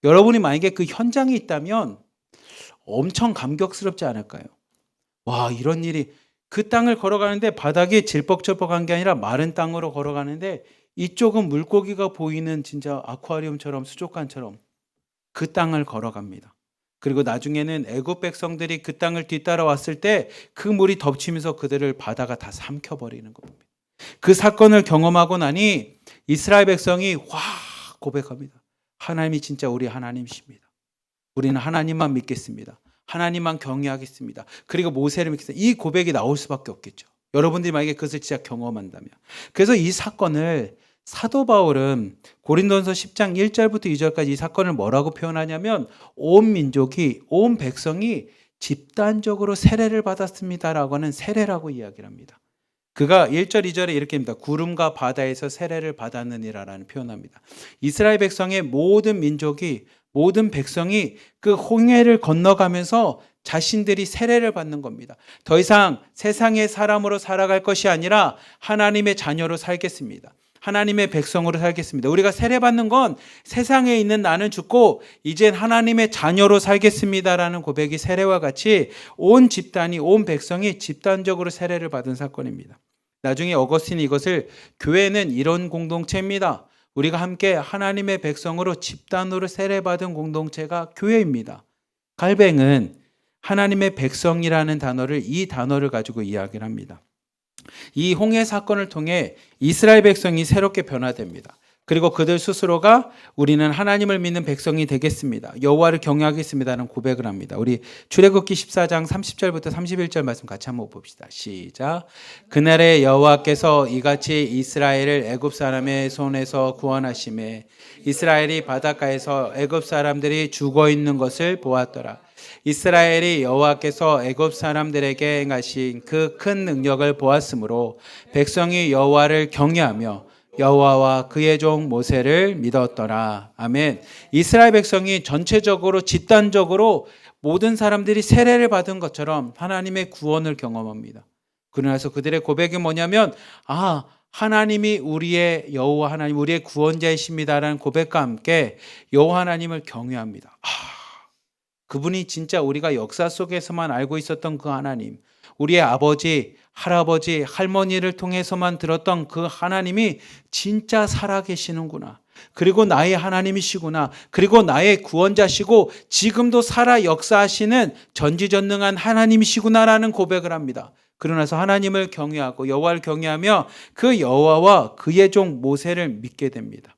여러분이 만약에 그 현장에 있다면 엄청 감격스럽지 않을까요? 와, 이런 일이, 그 땅을 걸어가는데 바닥이 질퍽질퍽한 게 아니라 마른 땅으로 걸어가는데 이쪽은 물고기가 보이는 진짜 아쿠아리움처럼 수족관처럼 그 땅을 걸어갑니다. 그리고 나중에는 애굽 백성들이 그 땅을 뒤따라왔을 때 그 물이 덮치면서 그들을 바다가 다 삼켜버리는 겁니다. 그 사건을 경험하고 나니 이스라엘 백성이 고백합니다. 하나님이 진짜 우리 하나님이십니다. 우리는 하나님만 믿겠습니다. 하나님만 경외하겠습니다. 그리고 모세를 믿겠습니다. 이 고백이 나올 수밖에 없겠죠. 여러분들이 만약에 그것을 진짜 경험한다면. 그래서 이 사건을 사도 바울은 고린도전서 10장 1절부터 2절까지 이 사건을 뭐라고 표현하냐면 온 민족이, 온 백성이 집단적으로 세례를 받았습니다라고 하는 세례라고 이야기를 합니다. 그가 1절 2절에 이렇게 합니다. 구름과 바다에서 세례를 받았느니라라는 표현합니다. 이스라엘 백성의 모든 민족이, 모든 백성이 그 홍해를 건너가면서 자신들이 세례를 받는 겁니다. 더 이상 세상의 사람으로 살아갈 것이 아니라 하나님의 자녀로 살겠습니다. 하나님의 백성으로 살겠습니다. 우리가 세례받는 건 세상에 있는 나는 죽고 이젠 하나님의 자녀로 살겠습니다라는 고백이 세례와 같이 온 집단이, 온 백성이 집단적으로 세례를 받은 사건입니다. 나중에 어거스틴이 이것을 교회는 이런 공동체입니다. 우리가 함께 하나님의 백성으로 집단으로 세례받은 공동체가 교회입니다. 갈뱅은 하나님의 백성이라는 단어를, 이 단어를 가지고 이야기를 합니다. 이 홍해 사건을 통해 이스라엘 백성이 새롭게 변화됩니다. 그리고 그들 스스로가 우리는 하나님을 믿는 백성이 되겠습니다. 여호와를 경외하겠습니다라는 고백을 합니다. 우리 출애굽기 14장 30절부터 31절 말씀 같이 한번 봅시다. 시작. 그날에 여호와께서 이같이 이스라엘을 애굽 사람의 손에서 구원하시매 이스라엘이 바닷가에서 애굽 사람들이 죽어 있는 것을 보았더라. 이스라엘이 여호와께서 애굽 사람들에게 행하신 그 큰 능력을 보았으므로 백성이 여호와를 경외하며 여호와와 그의 종 모세를 믿었더라. 아멘. 이스라엘 백성이 전체적으로 집단적으로 모든 사람들이 세례를 받은 것처럼 하나님의 구원을 경험합니다. 그러나서 그들의 고백이 뭐냐면 하나님이 우리의 여호와 하나님, 우리의 구원자이십니다라는 고백과 함께 여호와 하나님을 경외합니다. 그분이 진짜 우리가 역사 속에서만 알고 있었던 그 하나님, 우리의 아버지, 할아버지, 할머니를 통해서만 들었던 그 하나님이 진짜 살아계시는구나. 그리고 나의 하나님이시구나. 그리고 나의 구원자시고 지금도 살아 역사하시는 전지전능한 하나님이시구나라는 고백을 합니다. 그러나서 하나님을 경외하고 여호와를 경외하며 그 여호와와 그의 종 모세를 믿게 됩니다.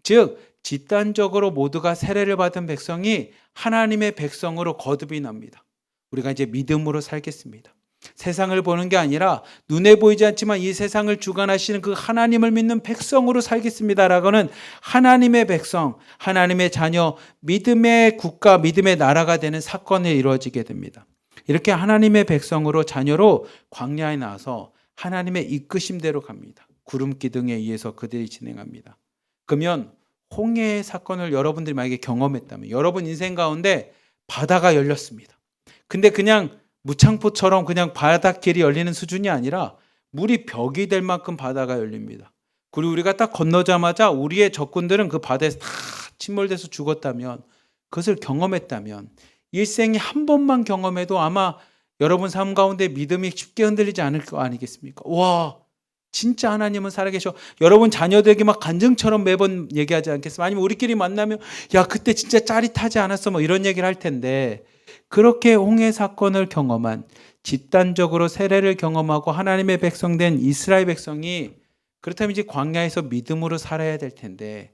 즉 집단적으로 모두가 세례를 받은 백성이 하나님의 백성으로 거듭이 납니다. 우리가 이제 믿음으로 살겠습니다. 세상을 보는 게 아니라 눈에 보이지 않지만 이 세상을 주관하시는 그 하나님을 믿는 백성으로 살겠습니다라고는 하나님의 백성, 하나님의 자녀, 믿음의 국가, 믿음의 나라가 되는 사건이 이루어지게 됩니다. 이렇게 하나님의 백성으로, 자녀로 광야에 나와서 하나님의 이끄심대로 갑니다. 구름 기둥에 의해서 그들이 진행합니다. 그러면 홍해의 사건을 여러분들이 만약에 경험했다면 여러분 인생 가운데 바다가 열렸습니다. 근데 그냥 무창포처럼 그냥 바닷길이 열리는 수준이 아니라 물이 벽이 될 만큼 바다가 열립니다. 그리고 우리가 딱 건너자마자 우리의 적군들은 그 바다에서 다 침몰돼서 죽었다면, 그것을 경험했다면, 일생에 한 번만 경험해도 아마 여러분 삶 가운데 믿음이 쉽게 흔들리지 않을 거 아니겠습니까? 와, 진짜 하나님은 살아계셔. 여러분 자녀들에게 막 간증처럼 매번 얘기하지 않겠습니까? 아니면 우리끼리 만나면 야 그때 진짜 짜릿하지 않았어 뭐 이런 얘기를 할 텐데, 그렇게 홍해 사건을 경험한, 집단적으로 세례를 경험하고 하나님의 백성된 이스라엘 백성이 그렇다면 이제 광야에서 믿음으로 살아야 될 텐데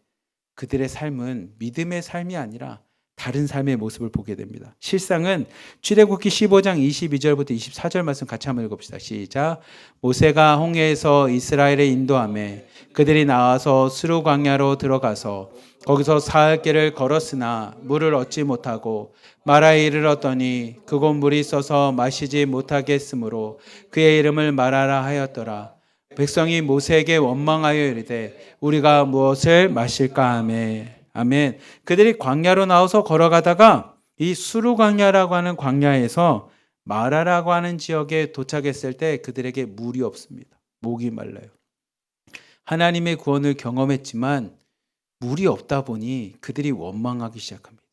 그들의 삶은 믿음의 삶이 아니라 다른 삶의 모습을 보게 됩니다. 실상은 출애굽기 15장 22절부터 24절 말씀 같이 한번 읽읍시다. 시작. 모세가 홍해에서 이스라엘을 인도하며 그들이 나와서 수르 광야로 들어가서 거기서 사흘 길을 걸었으나 물을 얻지 못하고 마라에 이르렀더니 그곳 물이 써서 마시지 못하겠으므로 그의 이름을 마라라 하였더라. 백성이 모세에게 원망하여 이르되 우리가 무엇을 마실까 하며. 아멘. 그들이 광야로 나와서 걸어가다가 이 수르 광야라고 하는 광야에서 마라라고 하는 지역에 도착했을 때 그들에게 물이 없습니다. 목이 말라요. 하나님의 구원을 경험했지만 물이 없다 보니 그들이 원망하기 시작합니다.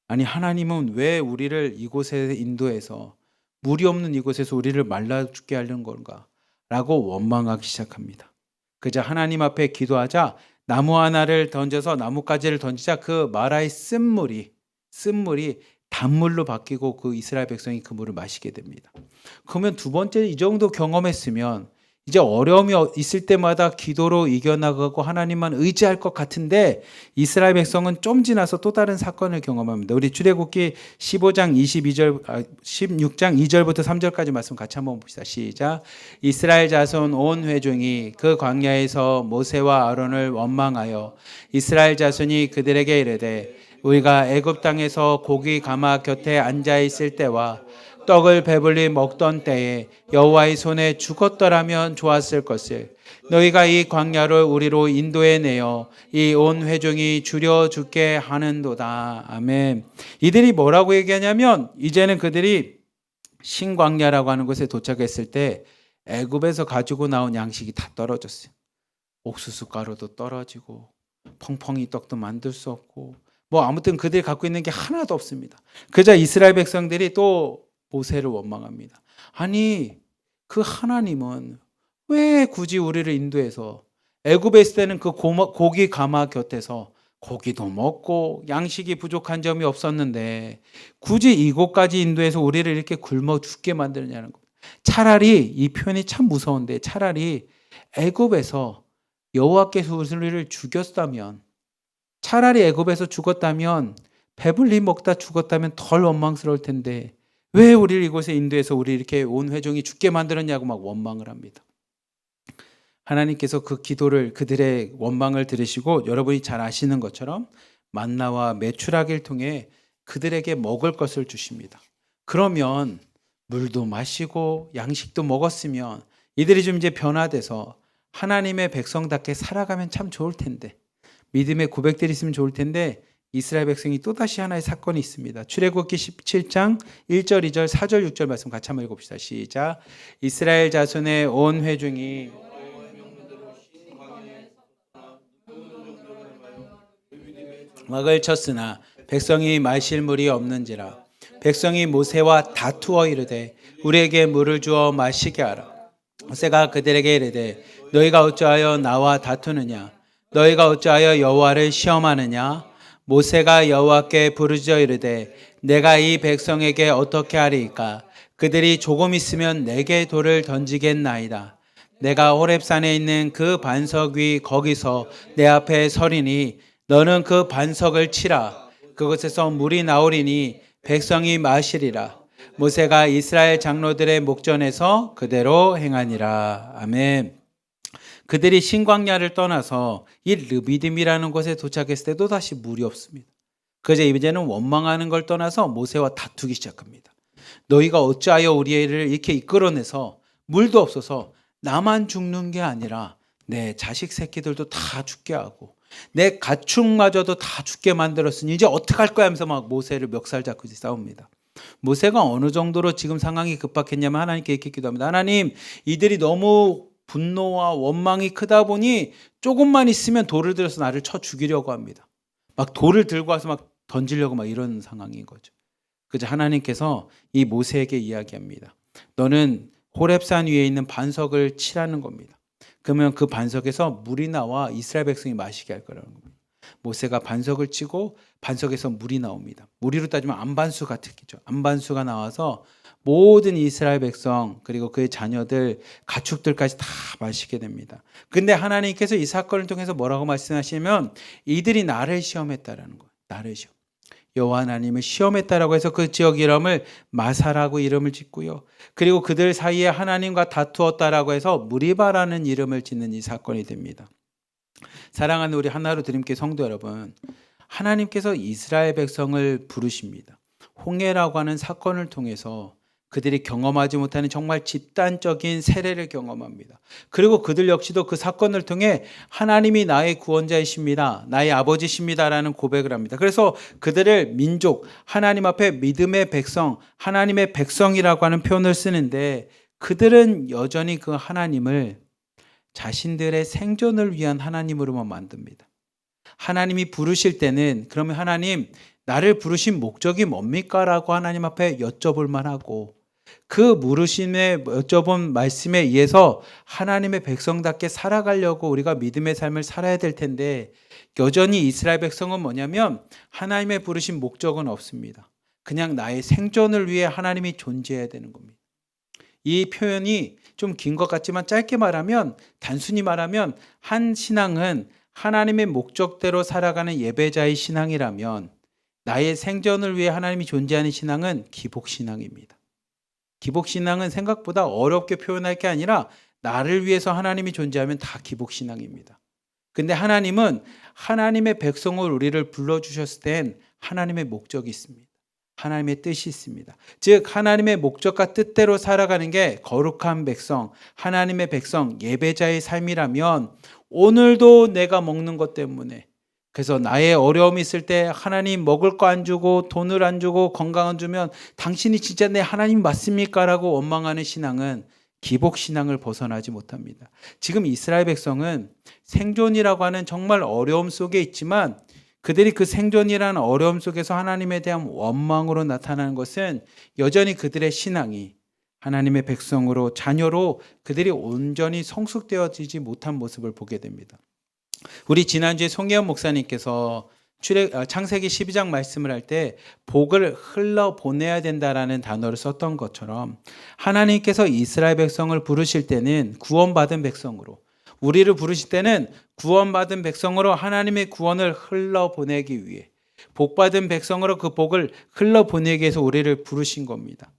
아니 하나님은 왜 우리를 이곳에 인도해서 물이 없는 이곳에서 우리를 말라 죽게 하려는 건가? 라고 원망하기 시작합니다. 그저 하나님 앞에 기도하자 나무 하나를 던져서 나뭇가지를 던지자 그 마라의 쓴물이 단물로 바뀌고 그 이스라엘 백성이 그 물을 마시게 됩니다. 그러면 두 번째 이 정도 경험했으면 이제 어려움이 있을 때마다 기도로 이겨나가고 하나님만 의지할 것 같은데 이스라엘 백성은 좀 지나서 또 다른 사건을 경험합니다. 우리 출애굽기 16장 2절부터 3절까지 말씀 같이 한번 봅시다. 시작. 이스라엘 자손 온 회중이 그 광야에서 모세와 아론을 원망하여 이스라엘 자손이 그들에게 이르되 우리가 애굽 땅에서 고기 가마 곁에 앉아 있을 때와 떡을 배불리 먹던 때에 여호와의 손에 죽었더라면 좋았을 것을 너희가 이 광야를 우리로 인도해 내어 이 온 회중이 줄여 죽게 하는도다. 아멘. 이들이 뭐라고 얘기하냐면 이제는 그들이 신광야라고 하는 곳에 도착했을 때 애굽에서 가지고 나온 양식이 다 떨어졌어요. 옥수수 가루도 떨어지고 펑펑이 떡도 만들 수 없고 뭐 아무튼 그들이 갖고 있는 게 하나도 없습니다. 그저 이스라엘 백성들이 또 모세를 원망합니다. 아니 그 하나님은 왜 굳이 우리를 인도해서 애굽에 있을 때는 그 고기 가마 곁에서 고기도 먹고 양식이 부족한 점이 없었는데 굳이 이곳까지 인도해서 우리를 이렇게 굶어 죽게 만드느냐는 겁니다. 차라리 이 표현이 참 무서운데 차라리 애굽에서 여호와께서 우리를 죽였다면 차라리 애굽에서 죽었다면 배불리 먹다 죽었다면 덜 원망스러울 텐데 왜 우리를 이곳에 인도해서 우리 이렇게 온 회중이 죽게 만들었냐고 막 원망을 합니다. 하나님께서 그 기도를 그들의 원망을 들으시고 여러분이 잘 아시는 것처럼 만나와 메추라기를 통해 그들에게 먹을 것을 주십니다. 그러면 물도 마시고 양식도 먹었으면 이들이 좀 이제 변화돼서 하나님의 백성답게 살아가면 참 좋을 텐데 믿음의 고백들이 있으면 좋을 텐데 이스라엘 백성이 또다시 하나의 사건이 있습니다. 출애굽기 17장 1절, 2절, 4절, 6절 말씀 같이 한번 읽어봅시다. 시작. 이스라엘 자손의 온 회중이 막을 쳤으나 백성이 마실 물이 없는지라 백성이 모세와 다투어 이르되 우리에게 물을 주어 마시게 하라. 모세가 그들에게 이르되 너희가 어찌하여 나와 다투느냐 너희가 어찌하여 여호와를 시험하느냐 모세가 여호와께 부르짖어 이르되 내가 이 백성에게 어떻게 하리이까 그들이 조금 있으면 내게 돌을 던지겠나이다. 내가 호렙산에 있는 그 반석 위 거기서 내 앞에 서리니 너는 그 반석을 치라. 그곳에서 물이 나오리니 백성이 마시리라. 모세가 이스라엘 장로들의 목전에서 그대로 행하니라. 아멘. 그들이 신광야를 떠나서 이 르비딤이라는 곳에 도착했을 때도 다시 물이 없습니다. 그저 이제는 원망하는 걸 떠나서 모세와 다투기 시작합니다. 너희가 어찌하여 우리를 이렇게 이끌어내서 물도 없어서 나만 죽는 게 아니라 내 자식 새끼들도 다 죽게 하고 내 가축마저도 다 죽게 만들었으니 이제 어떡할 거야 하면서 막 모세를 멱살 잡고 싸웁니다. 모세가 어느 정도로 지금 상황이 급박했냐면 하나님께 이렇게 기도합니다. 하나님, 이들이 너무 분노와 원망이 크다 보니 조금만 있으면 돌을 들어서 나를 쳐 죽이려고 합니다. 막 돌을 들고 와서 막 던지려고 막 이런 상황인 거죠. 그래서 하나님께서 이 모세에게 이야기합니다. 너는 호렙산 위에 있는 반석을 치라는 겁니다. 그러면 그 반석에서 물이 나와 이스라엘 백성이 마시게 할 거라는 겁니다. 모세가 반석을 치고 반석에서 물이 나옵니다. 우리로 따지면 안반수 같겠죠. 안반수가 나와서 모든 이스라엘 백성 그리고 그의 자녀들 가축들까지 다 마시게 됩니다. 근데 하나님께서 이 사건을 통해서 뭐라고 말씀하시면 이들이 나를 시험했다라는 거예요. 나를 시험. 여호와 하나님을 시험했다라고 해서 그 지역 이름을 마사라고 이름을 짓고요. 그리고 그들 사이에 하나님과 다투었다라고 해서 무리바라는 이름을 짓는 이 사건이 됩니다. 사랑하는 우리 하나로 드림교회 성도 여러분, 하나님께서 이스라엘 백성을 부르십니다. 홍해라고 하는 사건을 통해서 그들이 경험하지 못하는 정말 집단적인 세례를 경험합니다. 그리고 그들 역시도 그 사건을 통해 하나님이 나의 구원자이십니다. 나의 아버지십니다라는 고백을 합니다. 그래서 그들을 민족, 하나님 앞에 믿음의 백성, 하나님의 백성이라고 하는 표현을 쓰는데 그들은 여전히 그 하나님을 자신들의 생존을 위한 하나님으로만 만듭니다. 하나님이 부르실 때는 그러면 하나님 나를 부르신 목적이 뭡니까? 라고 하나님 앞에 여쭤볼 만하고 그 물으심에 여쭤본 말씀에 의해서 하나님의 백성답게 살아가려고 우리가 믿음의 삶을 살아야 될 텐데 여전히 이스라엘 백성은 뭐냐면 하나님의 부르신 목적은 없습니다. 그냥 나의 생존을 위해 하나님이 존재해야 되는 겁니다. 이 표현이 좀 긴 것 같지만 짧게 말하면 단순히 말하면 한 신앙은 하나님의 목적대로 살아가는 예배자의 신앙이라면 나의 생존을 위해 하나님이 존재하는 신앙은 기복신앙입니다. 기복신앙은 생각보다 어렵게 표현할 게 아니라 나를 위해서 하나님이 존재하면 다 기복신앙입니다. 근데 하나님은 하나님의 백성을 우리를 불러주셨을 땐 하나님의 목적이 있습니다. 하나님의 뜻이 있습니다. 즉 하나님의 목적과 뜻대로 살아가는 게 거룩한 백성, 하나님의 백성, 예배자의 삶이라면 오늘도 내가 먹는 것 때문에, 그래서 나의 어려움이 있을 때 하나님 먹을 거 안 주고 돈을 안 주고 건강 안 주면 당신이 진짜 내 하나님 맞습니까? 라고 원망하는 신앙은 기복신앙을 벗어나지 못합니다. 지금 이스라엘 백성은 생존이라고 하는 정말 어려움 속에 있지만 그들이 그 생존이라는 어려움 속에서 하나님에 대한 원망으로 나타나는 것은 여전히 그들의 신앙이 하나님의 백성으로, 자녀로 그들이 온전히 성숙되어지지 못한 모습을 보게 됩니다. 우리 지난주에 송혜원 목사님께서 창세기 12장 말씀을 할 때 복을 흘러보내야 된다라는 단어를 썼던 것처럼 하나님께서 이스라엘 백성을 부르실 때는 구원받은 백성으로, 우리를 부르실 때는 구원받은 백성으로 하나님의 구원을 흘러보내기 위해, 복받은 백성으로 그 복을 흘러보내기 위해서 우리를 부르신 겁니다.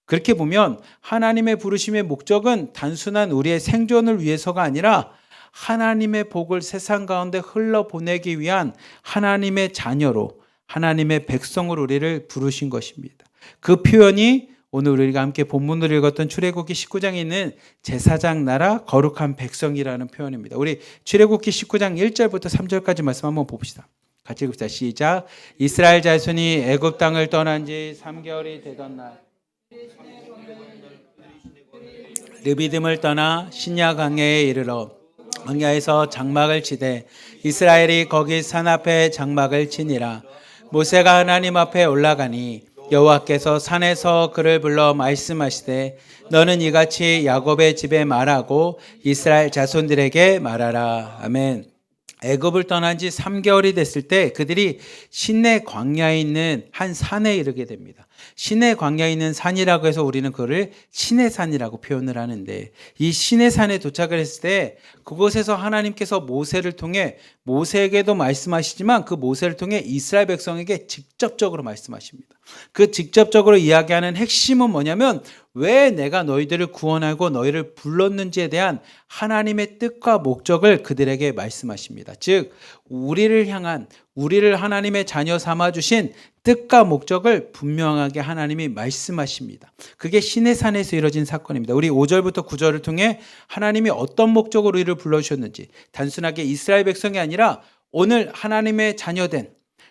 그렇게 보면 하나님의 부르심의 목적은 단순한 우리의 생존을 위해서가 아니라 하나님의 복을 세상 가운데 흘러보내기 위한 하나님의 자녀로, 하나님의 백성으로 우리를 부르신 것입니다. 그 표현이 오늘 우리가 함께 본문을 읽었던 출애굽기 19장에 있는 제사장 나라 거룩한 백성이라는 표현입니다. 우리 출애굽기 19장 1절부터 3절까지 말씀 한번 봅시다. 같이 읽읍시다. 시작. 이스라엘 자손이 애굽 땅을 떠난 지 3개월이 되던 날 르비딤을 떠나 신야 강야에 이르러 광야에서 장막을 치되 이스라엘이 거기 산 앞에 장막을 치니라. 모세가 하나님 앞에 올라가니 여호와께서 산에서 그를 불러 말씀하시되 너는 이같이 야곱의 집에 말하고 이스라엘 자손들에게 말하라. 아멘. 애굽을 떠난 지 3개월이 됐을 때 그들이 시내 광야에 있는 한 산에 이르게 됩니다. 시내 광야에 있는 산이라고 해서 우리는 그거를 시내산이라고 표현을 하는데, 이 시내산에 도착을 했을 때 그곳에서 하나님께서 모세를 통해 모세에게도 말씀하시지만 그 모세를 통해 이스라엘 백성에게 직접적으로 말씀하십니다. 그 직접적으로 이야기하는 핵심은 뭐냐면 왜 내가 너희들을 구원하고 너희를 불렀는지에 대한 하나님의 뜻과 목적을 그들에게 말씀하십니다. 즉 우리를 향한, 우리를 하나님의 자녀 삼아주신 뜻과 목적을 분명하게 하나님이 말씀하십니다. 그게 시내산에서 이루어진 사건입니다. 우리 5절부터 9절을 통해 하나님이 어떤 목적으로 우리를 불러주셨는지, 단순하게 이스라엘 백성이 아니라 오늘 하나님의 자녀된,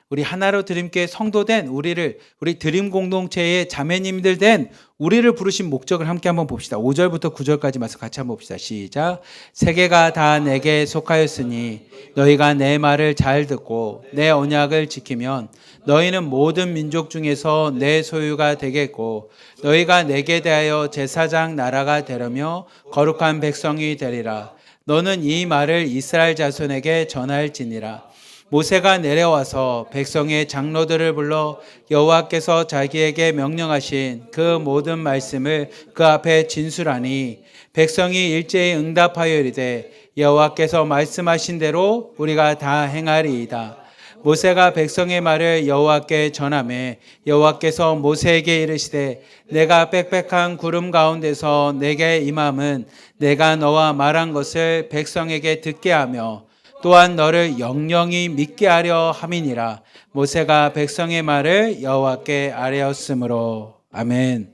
우리 하나로 드림교회 성도된 우리 드림 공동체의 자매님들 된 우리를 부르신 목적을 함께 한번 봅시다. 5절부터 9절까지 말씀 같이 한번 봅시다. 시작. 세계가 다 내게 속하였으니 너희가 내 말을 잘 듣고 내 언약을 지키면 너희는 모든 민족 중에서 내 소유가 되겠고 너희가 내게 대하여 제사장 나라가 되려며 거룩한 백성이 되리라. 너는 이 말을 이스라엘 자손에게 전할지니라. 모세가 내려와서 백성의 장로들을 불러 여호와께서 자기에게 명령하신 그 모든 말씀을 그 앞에 진술하니 백성이 일제히 응답하여 이르되 여호와께서 말씀하신 대로 우리가 다 행하리이다. 모세가 백성의 말을 여호와께 전하매 여호와께서 모세에게 이르시되 내가 빽빽한 구름 가운데서 내게 임함은 내가 너와 말한 것을 백성에게 듣게 하며 또한 너를 영영히 믿게 하려 함이니라. 모세가 백성의 말을 여호와께 아뢰었으므로. 아멘.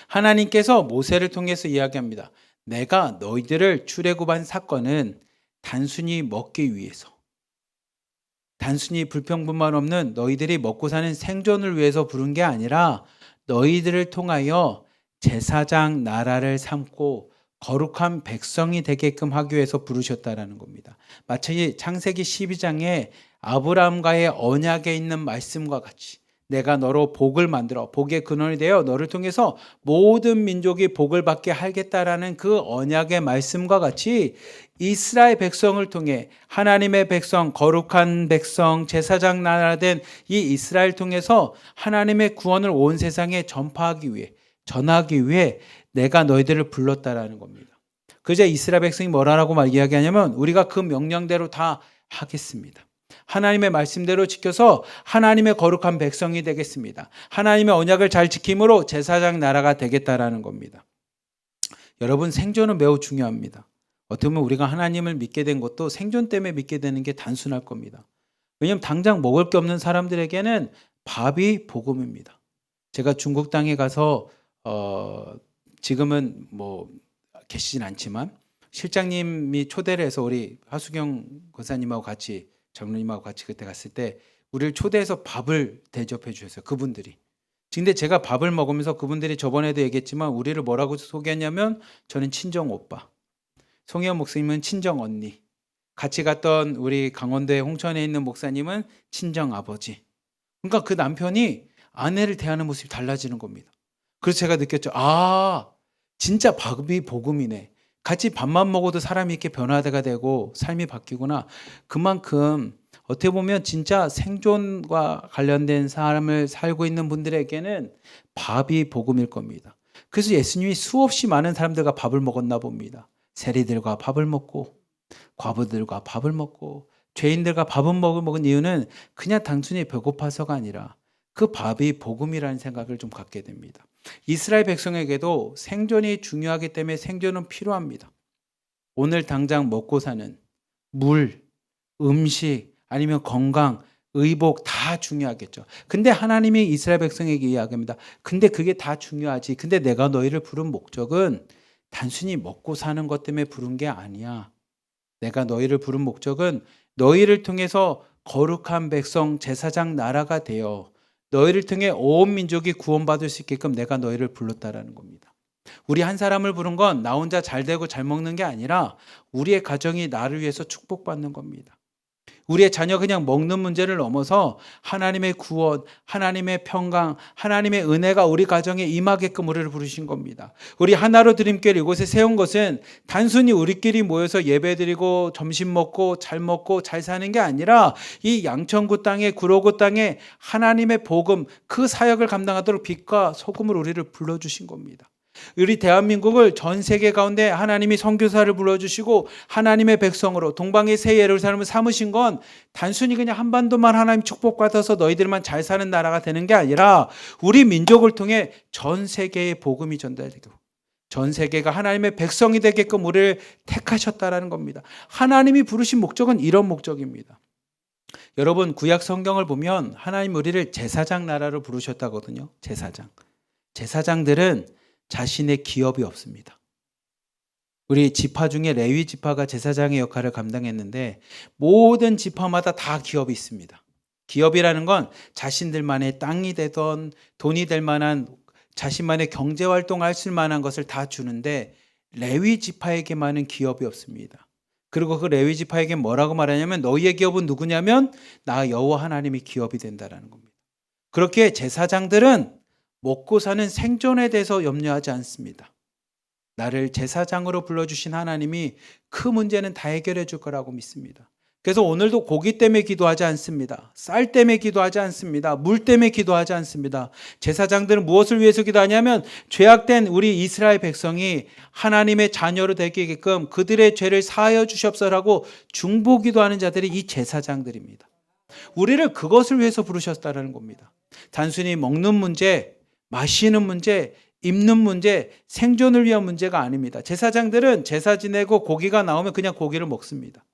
하나님께서 모세를 통해서 이야기합니다. 내가 너희들을 출애굽한 사건은 단순히 먹기 위해서, 단순히 불평분만 없는 너희들이 먹고 사는 생존을 위해서 부른 게 아니라 너희들을 통하여 제사장 나라를 삼고 거룩한 백성이 되게끔 하기 위해서 부르셨다라는 겁니다. 마치 창세기 12장에 아브라함과의 언약에 있는 말씀과 같이 내가 너로 복을 만들어 복의 근원이 되어 너를 통해서 모든 민족이 복을 받게 하겠다라는 그 언약의 말씀과 같이 이스라엘 백성을 통해 하나님의 백성, 거룩한 백성, 제사장 나라 된 이 이스라엘 통해서 하나님의 구원을 온 세상에 전파하기 위해, 전하기 위해 내가 너희들을 불렀다라는 겁니다. 그저 이스라엘 백성이 뭐라고 이야기하냐면 우리가 그 명령대로 다 하겠습니다. 하나님의 말씀대로 지켜서 하나님의 거룩한 백성이 되겠습니다. 하나님의 언약을 잘 지킴으로 제사장 나라가 되겠다라는 겁니다. 여러분, 생존은 매우 중요합니다. 어떻게 보면 우리가 하나님을 믿게 된 것도 생존 때문에 믿게 되는 게 단순할 겁니다. 왜냐하면 당장 먹을 게 없는 사람들에게는 밥이 복음입니다. 제가 중국 땅에 가서 지금은 뭐 계시진 않지만 실장님이 초대를 해서 우리 하수경 권사님하고 같이 장로님하고 같이 그때 갔을 때 우리를 초대해서 밥을 대접해 주셨어요. 그분들이. 근데 제가 밥을 먹으면서 그분들이 저번에도 얘기했지만 우리를 뭐라고 소개했냐면 저는 친정 오빠, 송혜원 목사님은 친정 언니, 같이 갔던 우리 강원도의 홍천에 있는 목사님은 친정 아버지. 그러니까 그 남편이 아내를 대하는 모습이 달라지는 겁니다. 그래서 제가 느꼈죠. 아, 진짜 밥이 복음이네. 같이 밥만 먹어도 사람이 이렇게 변화가 되고 삶이 바뀌구나. 그만큼 어떻게 보면 진짜 생존과 관련된 삶을 살고 있는 분들에게는 밥이 복음일 겁니다. 그래서 예수님이 수없이 많은 사람들과 밥을 먹었나 봅니다. 세리들과 밥을 먹고 과부들과 밥을 먹고 죄인들과 밥을 먹은 이유는 그냥 단순히 배고파서가 아니라 그 밥이 복음이라는 생각을 좀 갖게 됩니다. 이스라엘 백성에게도 생존이 중요하기 때문에 생존은 필요합니다. 오늘 당장 먹고 사는 물, 음식, 아니면 건강, 의복 다 중요하겠죠. 근데 하나님이 이스라엘 백성에게 이야기합니다. 근데 그게 다 중요하지. 근데 내가 너희를 부른 목적은 단순히 먹고 사는 것 때문에 부른 게 아니야. 내가 너희를 부른 목적은 너희를 통해서 거룩한 백성, 제사장 나라가 되어 너희를 통해 온 민족이 구원받을 수 있게끔 내가 너희를 불렀다라는 겁니다. 우리 한 사람을 부른 건 나 혼자 잘 되고 잘 먹는 게 아니라 우리의 가정이 나를 위해서 축복받는 겁니다. 우리의 자녀 그냥 먹는 문제를 넘어서 하나님의 구원, 하나님의 평강, 하나님의 은혜가 우리 가정에 임하게끔 우리를 부르신 겁니다. 우리 하나로 드림교회 이곳에 세운 것은 단순히 우리끼리 모여서 예배드리고 점심 먹고 잘 사는 게 아니라 이 양천구 땅에 구로구 땅에 하나님의 복음 그 사역을 감당하도록 빛과 소금을 우리를 불러주신 겁니다. 우리 대한민국을 전 세계 가운데 하나님이 선교사를 불러주시고 하나님의 백성으로 동방의 새 예루살렘을 삼으신 건 단순히 그냥 한반도만 하나님 축복받아서 너희들만 잘 사는 나라가 되는 게 아니라 우리 민족을 통해 전 세계의 복음이 전달되고 전 세계가 하나님의 백성이 되게끔 우리를 택하셨다라는 겁니다. 하나님이 부르신 목적은 이런 목적입니다. 여러분 구약 성경을 보면 하나님 우리를 제사장 나라로 부르셨다거든요. 제사장들은 자신의 기업이 없습니다. 우리 지파 중에 레위 지파가 제사장의 역할을 감당했는데 모든 지파마다 다 기업이 있습니다. 기업이라는 건 자신들만의 땅이 되던 돈이 될 만한 자신만의 경제활동할 수 만한 것을 다 주는데 레위 지파에게만은 기업이 없습니다. 그리고 그 레위 지파에게 뭐라고 말하냐면 너희의 기업은 누구냐면 나 여호와 하나님이 기업이 된다라는 겁니다. 그렇게 제사장들은 먹고 사는 생존에 대해서 염려하지 않습니다. 나를 제사장으로 불러주신 하나님이 그 문제는 다 해결해 줄 거라고 믿습니다. 그래서 오늘도 고기 때문에 기도하지 않습니다. 쌀 때문에 기도하지 않습니다. 물 때문에 기도하지 않습니다. 제사장들은 무엇을 위해서 기도하냐면 죄악된 우리 이스라엘 백성이 하나님의 자녀로 되게끔 그들의 죄를 사하여 주시옵소서라고 중보기도하는 자들이 이 제사장들입니다. 우리를 그것을 위해서 부르셨다는 겁니다. 단순히 먹는 문제, 마시는 문제, 입는 문제, 생존을 위한 문제가 아닙니다. 제사장들은 제사 지내고 고기가 나오면 그냥 고기를 먹습니다.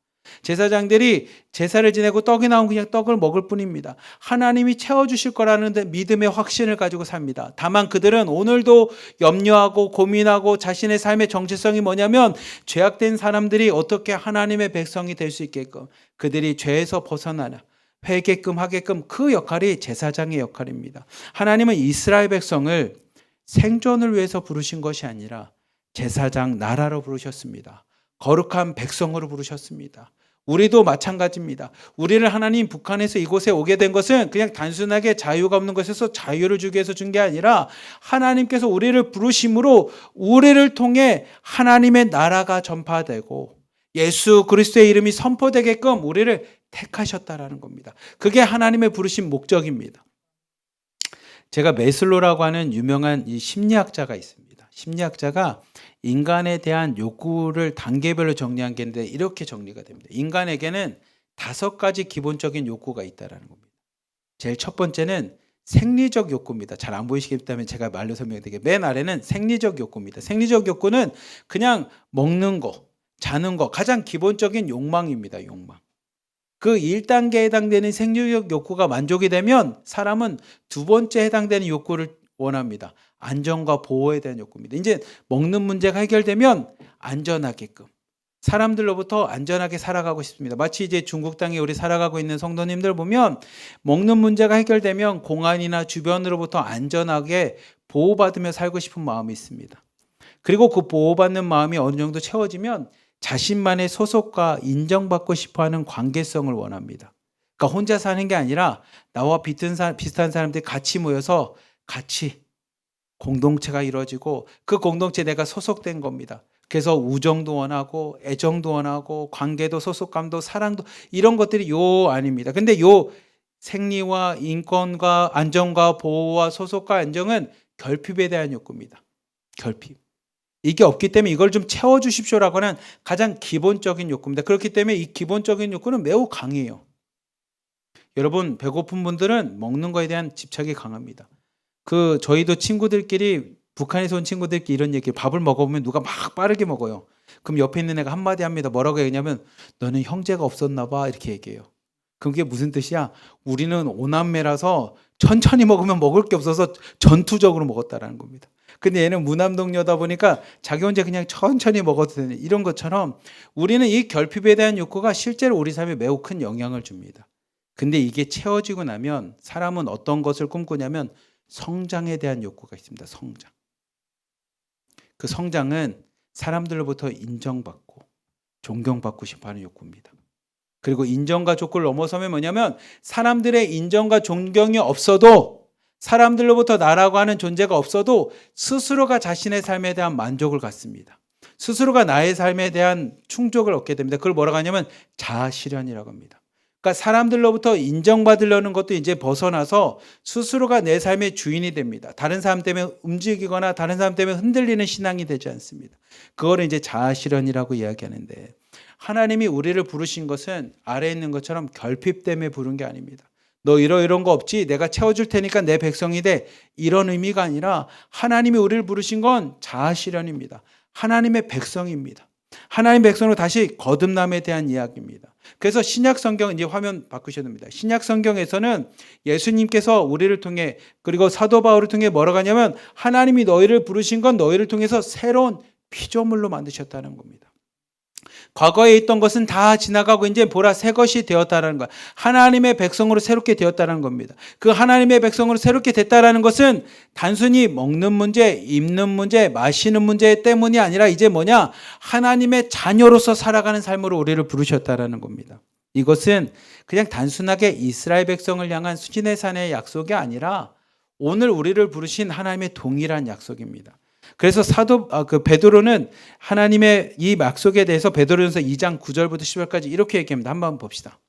제사장들이 제사를 지내고 떡이 나오면 그냥 떡을 먹을 뿐입니다. 하나님이 채워주실 거라는 믿음의 확신을 가지고 삽니다. 다만 그들은 오늘도 염려하고 고민하고 자신의 삶의 정체성이 뭐냐면 죄악된 사람들이 어떻게 하나님의 백성이 될 수 있게끔 그들이 죄에서 벗어나나 회개끔 하게끔 그 역할이 제사장의 역할입니다. 하나님은 이스라엘 백성을 생존을 위해서 부르신 것이 아니라 제사장 나라로 부르셨습니다. 거룩한 백성으로 부르셨습니다. 우리도 마찬가지입니다. 우리를 하나님 북한에서 이곳에 오게 된 것은 그냥 단순하게 자유가 없는 것에서 자유를 주기 위해서 준 게 아니라 하나님께서 우리를 부르심으로 우리를 통해 하나님의 나라가 전파되고 예수 그리스도의 이름이 선포되게끔 우리를 택하셨다라는 겁니다. 그게 하나님의 부르신 목적입니다. 제가 메슬로라고 하는 유명한 이 심리학자가 있습니다. 심리학자가 인간에 대한 욕구를 단계별로 정리한 게 있는데 이렇게 정리가 됩니다. 인간에게는 5가지 기본적인 욕구가 있다는 겁니다. 제일 첫 번째는 생리적 욕구입니다. 잘 안 보이시기 때문에 제가 말로 설명드릴게요. 맨 아래는 생리적 욕구입니다. 생리적 욕구는 그냥 먹는 거, 자는 거, 가장 기본적인 욕망입니다. 욕망. 그 1단계에 해당되는 생리적 욕구가 만족이 되면 사람은 두 번째 해당되는 욕구를 원합니다. 안전과 보호에 대한 욕구입니다. 이제 먹는 문제가 해결되면 안전하게끔 사람들로부터 안전하게 살아가고 싶습니다. 마치 이제 중국 땅에 우리 살아가고 있는 성도님들 보면 먹는 문제가 해결되면 공안이나 주변으로부터 안전하게 보호받으며 살고 싶은 마음이 있습니다. 그리고 그 보호받는 마음이 어느 정도 채워지면 자신만의 소속과 인정받고 싶어하는 관계성을 원합니다. 그러니까 혼자 사는 게 아니라 나와 비슷한 사람들이 같이 모여서 같이 공동체가 이루어지고 그 공동체에 내가 소속된 겁니다. 그래서 우정도 원하고 애정도 원하고 관계도 소속감도 사랑도 이런 것들이 요 아닙니다. 근데 요 생리와 인권과 안정과 보호와 소속과 안정은 결핍에 대한 욕구입니다. 결핍. 이게 없기 때문에 이걸 좀 채워주십시오라고 하는 가장 기본적인 욕구입니다. 그렇기 때문에 이 기본적인 욕구는 매우 강해요. 여러분 배고픈 분들은 먹는 거에 대한 집착이 강합니다. 저희도 친구들끼리 북한에서 온 친구들끼리 이런 얘기 밥을 먹어보면 누가 막 빠르게 먹어요. 그럼 옆에 있는 애가 한마디 합니다. 뭐라고 얘기냐면 너는 형제가 없었나 봐 이렇게 얘기해요. 그럼 그게 무슨 뜻이야? 우리는 오남매라서 천천히 먹으면 먹을 게 없어서 전투적으로 먹었다라는 겁니다. 근데 얘는 무남동녀다 보니까 자기 혼자 그냥 천천히 먹어도 되는 이런 것처럼 우리는 이 결핍에 대한 욕구가 실제로 우리 삶에 매우 큰 영향을 줍니다. 근데 이게 채워지고 나면 사람은 어떤 것을 꿈꾸냐면 성장에 대한 욕구가 있습니다. 성장. 그 성장은 사람들로부터 인정받고 존경받고 싶어하는 욕구입니다. 그리고 인정과 족구를 넘어서면 뭐냐면 사람들의 인정과 존경이 없어도 사람들로부터 나라고 하는 존재가 없어도 스스로가 자신의 삶에 대한 만족을 갖습니다. 스스로가 나의 삶에 대한 충족을 얻게 됩니다. 그걸 뭐라고 하냐면 자아실현이라고 합니다. 그러니까 사람들로부터 인정받으려는 것도 이제 벗어나서 스스로가 내 삶의 주인이 됩니다. 다른 사람 때문에 움직이거나 다른 사람 때문에 흔들리는 신앙이 되지 않습니다. 그거를 이제 자아실현이라고 이야기하는데 하나님이 우리를 부르신 것은 아래에 있는 것처럼 결핍 때문에 부른 게 아닙니다. 너 이런 거 없지? 내가 채워줄 테니까 내 백성이 돼. 이런 의미가 아니라 하나님이 우리를 부르신 건 자아실현입니다. 하나님의 백성입니다. 하나님 백성으로 다시 거듭남에 대한 이야기입니다. 그래서 신약 성경 이제 화면 바꾸셔야 됩니다. 신약 성경에서는 예수님께서 우리를 통해 그리고 사도 바울을 통해 뭐라고 하냐면 하나님이 너희를 부르신 건 너희를 통해서 새로운 피조물로 만드셨다는 겁니다. 과거에 있던 것은 다 지나가고 이제 보라 새 것이 되었다는 거야. 하나님의 백성으로 새롭게 되었다는 겁니다. 그 하나님의 백성으로 새롭게 됐다는 것은 단순히 먹는 문제, 입는 문제, 마시는 문제 때문이 아니라 이제 뭐냐? 하나님의 자녀로서 살아가는 삶으로 우리를 부르셨다는 겁니다. 이것은 그냥 단순하게 이스라엘 백성을 향한 수진의 산의 약속이 아니라 오늘 우리를 부르신 하나님의 동일한 약속입니다. 그래서 베드로는 하나님의 이 약속에 대해서 베드로전서 2장 9절부터 10절까지 이렇게 얘기합니다. 한번 봅시다.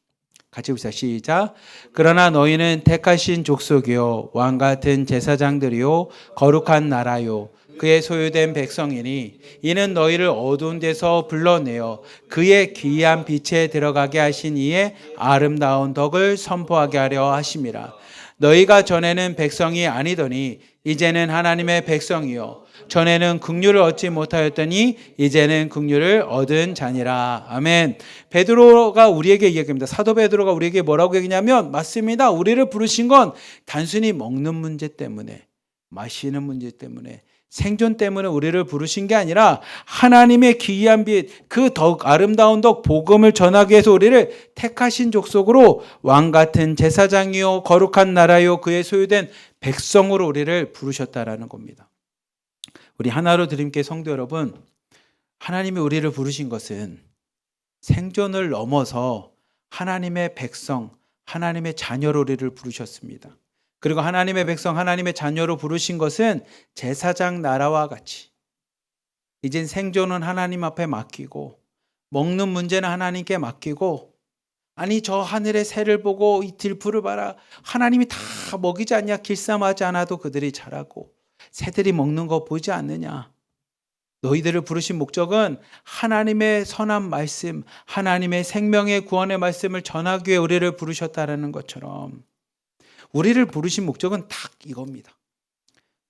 같이 봅시다. 시작. 그러나 너희는 택하신 족속이요 왕 같은 제사장들이요 거룩한 나라요 그의 소유된 백성이니 이는 너희를 어두운 데서 불러내어 그의 귀한 빛에 들어가게 하신 이의 아름다운 덕을 선포하게 하려 하심이라. 너희가 전에는 백성이 아니더니 이제는 하나님의 백성이요 전에는 긍휼을 얻지 못하였더니 이제는 긍휼을 얻은 자니라. 아멘. 베드로가 우리에게 이야기합니다. 사도 베드로가 우리에게 뭐라고 얘기냐면 맞습니다. 우리를 부르신 건 단순히 먹는 문제 때문에 마시는 문제 때문에 생존 때문에 우리를 부르신 게 아니라 하나님의 귀한 빛, 그 덕, 아름다운 덕, 복음을 전하기 위해서 우리를 택하신 족속으로 왕 같은 제사장이요 거룩한 나라요 그의 소유된 백성으로 우리를 부르셨다라는 겁니다. 우리 하나로 드림께 성도 여러분, 하나님이 우리를 부르신 것은 생존을 넘어서 하나님의 백성, 하나님의 자녀로 우리를 부르셨습니다. 그리고 하나님의 백성, 하나님의 자녀로 부르신 것은 제사장 나라와 같이 이젠 생존은 하나님 앞에 맡기고 먹는 문제는 하나님께 맡기고 아니 저 하늘의 새를 보고 이 들풀을 봐라 하나님이 다 먹이지 않냐 길쌈하지 않아도 그들이 자라고 새들이 먹는 거 보지 않느냐. 너희들을 부르신 목적은 하나님의 선한 말씀, 하나님의 생명의 구원의 말씀을 전하기 위해 우리를 부르셨다라는 것처럼 우리를 부르신 목적은 딱 이겁니다.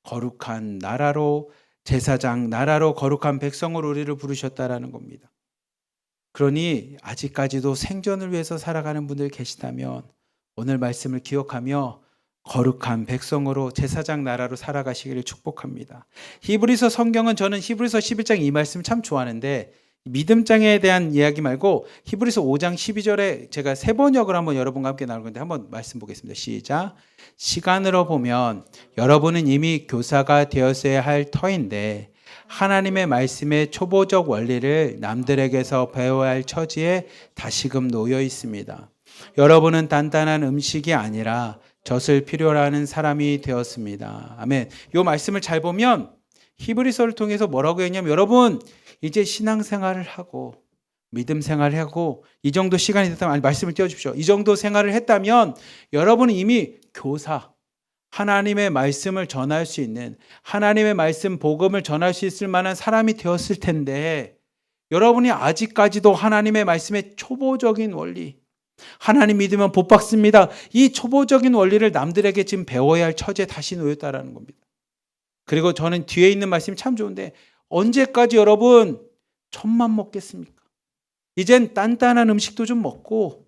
거룩한 나라로 제사장 나라로 거룩한 백성으로 우리를 부르셨다라는 겁니다. 그러니 아직까지도 생존을 위해서 살아가는 분들 계시다면 오늘 말씀을 기억하며 거룩한 백성으로 제사장 나라로 살아가시기를 축복합니다. 히브리서 성경은 저는 히브리서 11장 이 말씀 참 좋아하는데 믿음장에 대한 이야기 말고 히브리서 5장 12절에 제가 세 번역을 한번 여러분과 함께 나눌 건데 한번 말씀 보겠습니다. 시작. 시간으로 보면 여러분은 이미 교사가 되었어야 할 터인데 하나님의 말씀의 초보적 원리를 남들에게서 배워야 할 처지에 다시금 놓여 있습니다. 여러분은 단단한 음식이 아니라 젖을 필요로 하는 사람이 되었습니다. 아멘. 이 말씀을 잘 보면 히브리서를 통해서 뭐라고 했냐면 여러분 이제 신앙생활을 하고 믿음 생활을 하고 이 정도 시간이 됐다면 아니 말씀을 띄워주십시오. 이 정도 생활을 했다면 여러분은 이미 교사 하나님의 말씀을 전할 수 있는 하나님의 말씀 복음을 전할 수 있을 만한 사람이 되었을 텐데 여러분이 아직까지도 하나님의 말씀의 초보적인 원리 하나님 믿으면 복 받습니다. 이 초보적인 원리를 남들에게 지금 배워야 할 처지에 다시 놓였다라는 겁니다. 그리고 저는 뒤에 있는 말씀이 참 좋은데 언제까지 여러분 젖만 먹겠습니까? 이젠 단단한 음식도 좀 먹고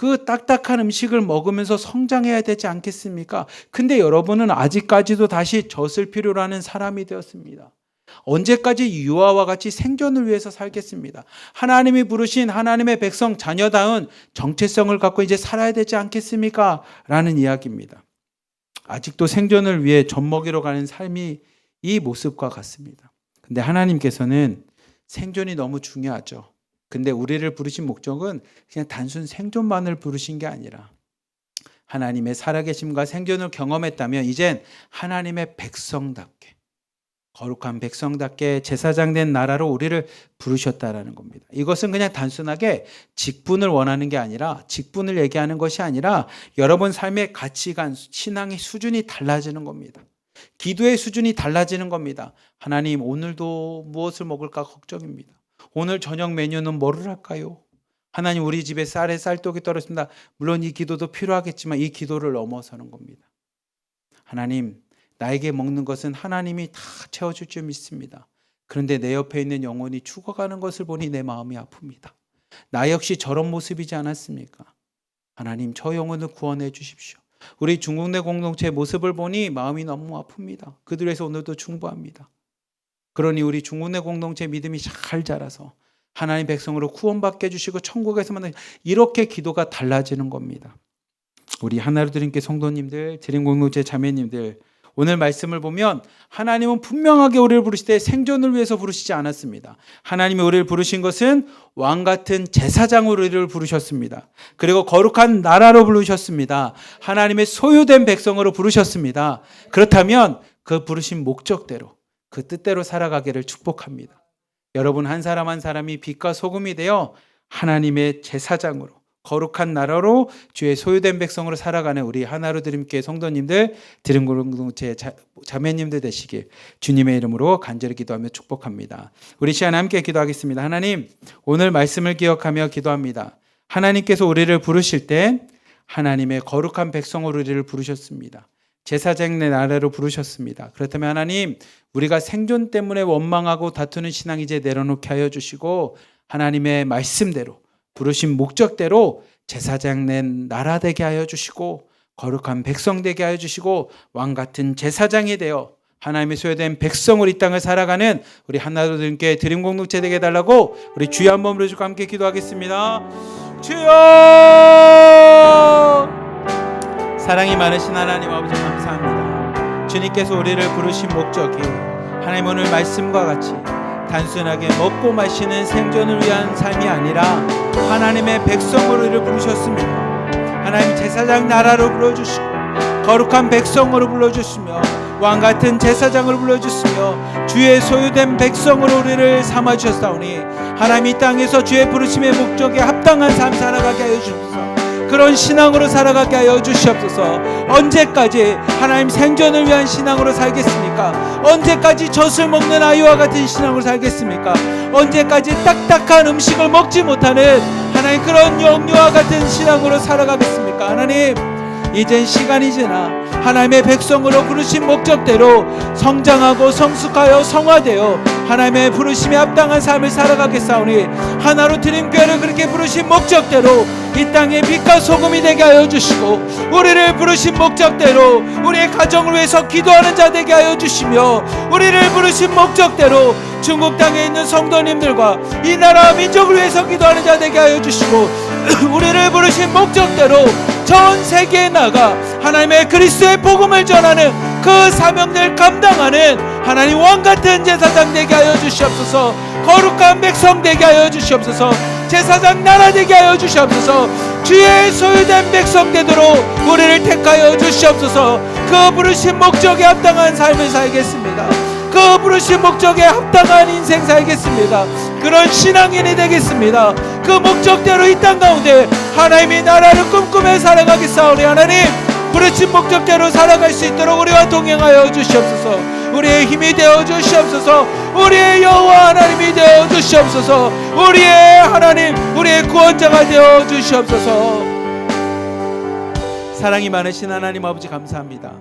그 딱딱한 음식을 먹으면서 성장해야 되지 않겠습니까? 근데 여러분은 아직까지도 다시 젖을 필요로 하는 사람이 되었습니다. 언제까지 유아와 같이 생존을 위해서 살겠습니다. 하나님이 부르신 하나님의 백성 자녀다운 정체성을 갖고 이제 살아야 되지 않겠습니까? 라는 이야기입니다. 아직도 생존을 위해 젖 먹이러 가는 삶이 이 모습과 같습니다. 근데 하나님께서는 생존이 너무 중요하죠. 근데 우리를 부르신 목적은 그냥 단순 생존만을 부르신 게 아니라 하나님의 살아계심과 생존을 경험했다면 이젠 하나님의 백성답게 거룩한 백성답게 제사장 된 나라로 우리를 부르셨다라는 겁니다. 이것은 그냥 단순하게 직분을 원하는 게 아니라 직분을 얘기하는 것이 아니라 여러분 삶의 가치관, 신앙의 수준이 달라지는 겁니다. 기도의 수준이 달라지는 겁니다. 하나님 오늘도 무엇을 먹을까 걱정입니다. 오늘 저녁 메뉴는 뭐를 할까요? 하나님 우리 집에 쌀에 쌀떡이 떨어졌습니다. 물론 이 기도도 필요하겠지만 이 기도를 넘어서는 겁니다. 하나님 나에게 먹는 것은 하나님이 다 채워줄 줄 믿습니다. 그런데 내 옆에 있는 영혼이 죽어가는 것을 보니 내 마음이 아픕니다. 나 역시 저런 모습이지 않았습니까? 하나님 저 영혼을 구원해 주십시오. 우리 중국내 공동체 모습을 보니 마음이 너무 아픕니다. 그들에서 오늘도 충고합니다. 그러니 우리 중국내 공동체 믿음이 잘 자라서 하나님 백성으로 구원받게 해주시고 천국에서 만나 이렇게 기도가 달라지는 겁니다. 우리 하나로 드림께 성도님들, 드림 공동체 자매님들 오늘 말씀을 보면 하나님은 분명하게 우리를 부르실 때 생존을 위해서 부르시지 않았습니다. 하나님이 우리를 부르신 것은 왕같은 제사장으로 우리를 부르셨습니다. 그리고 거룩한 나라로 부르셨습니다. 하나님의 소유된 백성으로 부르셨습니다. 그렇다면 그 부르신 목적대로 그 뜻대로 살아가기를 축복합니다. 여러분 한 사람 한 사람이 빛과 소금이 되어 하나님의 제사장으로 거룩한 나라로 주의 소유된 백성으로 살아가는 우리 하나로 드림교회 성도님들, 드림 공동체 자매님들 되시길 주님의 이름으로 간절히 기도하며 축복합니다. 우리 시간 함께 기도하겠습니다. 하나님, 오늘 말씀을 기억하며 기도합니다. 하나님께서 우리를 부르실 때 하나님의 거룩한 백성으로 우리를 부르셨습니다. 제사장의 나라로 부르셨습니다. 그렇다면 하나님, 우리가 생존 때문에 원망하고 다투는 신앙 이제 내려놓게 하여 주시고 하나님의 말씀대로 부르신 목적대로 제사장 낸 나라 되게 하여 주시고 거룩한 백성 되게 하여 주시고 왕같은 제사장이 되어 하나님의 소유된 백성으로 이 땅을 살아가는 우리 하나로 드림교회 드림 공동체 되게 해달라고 우리 주여 한번 부르시고 함께 기도하겠습니다. 주여! 사랑이 많으신 하나님 아버지 감사합니다. 주님께서 우리를 부르신 목적이 하나님 오늘 말씀과 같이 단순하게 먹고 마시는 생존을 위한 삶이 아니라 하나님의 백성으로 우리를 부르셨습니다. 하나님 제사장 나라로 불러주시고 거룩한 백성으로 불러주시며 왕같은 제사장을 불러주시며 주의 소유된 백성으로 우리를 삼아주셨사오니 하나님 이 땅에서 주의 부르심의 목적에 합당한 삶 살아가게 하여 주옵소서. 그런 신앙으로 살아가게 하여 주시옵소서. 언제까지 하나님 생존을 위한 신앙으로 살겠습니까? 언제까지 젖을 먹는 아이와 같은 신앙으로 살겠습니까? 언제까지 딱딱한 음식을 먹지 못하는 하나님 그런 영유아 같은 신앙으로 살아가겠습니까? 하나님 이젠 시간이 지나 하나님의 백성으로 부르신 목적대로 성장하고 성숙하여 성화되어 하나님의 부르심에 합당한 삶을 살아가겠사오니 하나로 드림교회를 그렇게 부르신 목적대로 이 땅에 빛과 소금이 되게 하여 주시고 우리를 부르신 목적대로 우리의 가정을 위해서 기도하는 자 되게 하여 주시며 우리를 부르신 목적대로 중국 땅에 있는 성도님들과 이 나라 민족을 위해서 기도하는 자 되게 하여 주시고 우리를 부르신 목적대로 전 세계에 나가 하나님의 그리스도의 복음을 전하는 그 사명을 감당하는 하나님 왕같은 제사장 되게 하여 주시옵소서. 거룩한 백성 되게 하여 주시옵소서. 제사장 나라 되게 하여 주시옵소서. 주의 소유된 백성 되도록 우리를 택하여 주시옵소서. 그 부르신 목적에 합당한 삶을 살겠습니다. 그 부르신 목적에 합당한 인생 살겠습니다. 그런 신앙인이 되겠습니다. 그 목적대로 이 땅 가운데 하나님의 나라를 꿈꾸며 살아가겠사오니 하나님 부르신 목적대로 살아갈 수 있도록 우리와 동행하여 주시옵소서. 우리의 힘이 되어 주시옵소서. 우리의 여호와 하나님이 되어 주시옵소서. 우리의 하나님, 우리의 구원자가 되어 주시옵소서. 사랑이 많으신 하나님 아버지 감사합니다.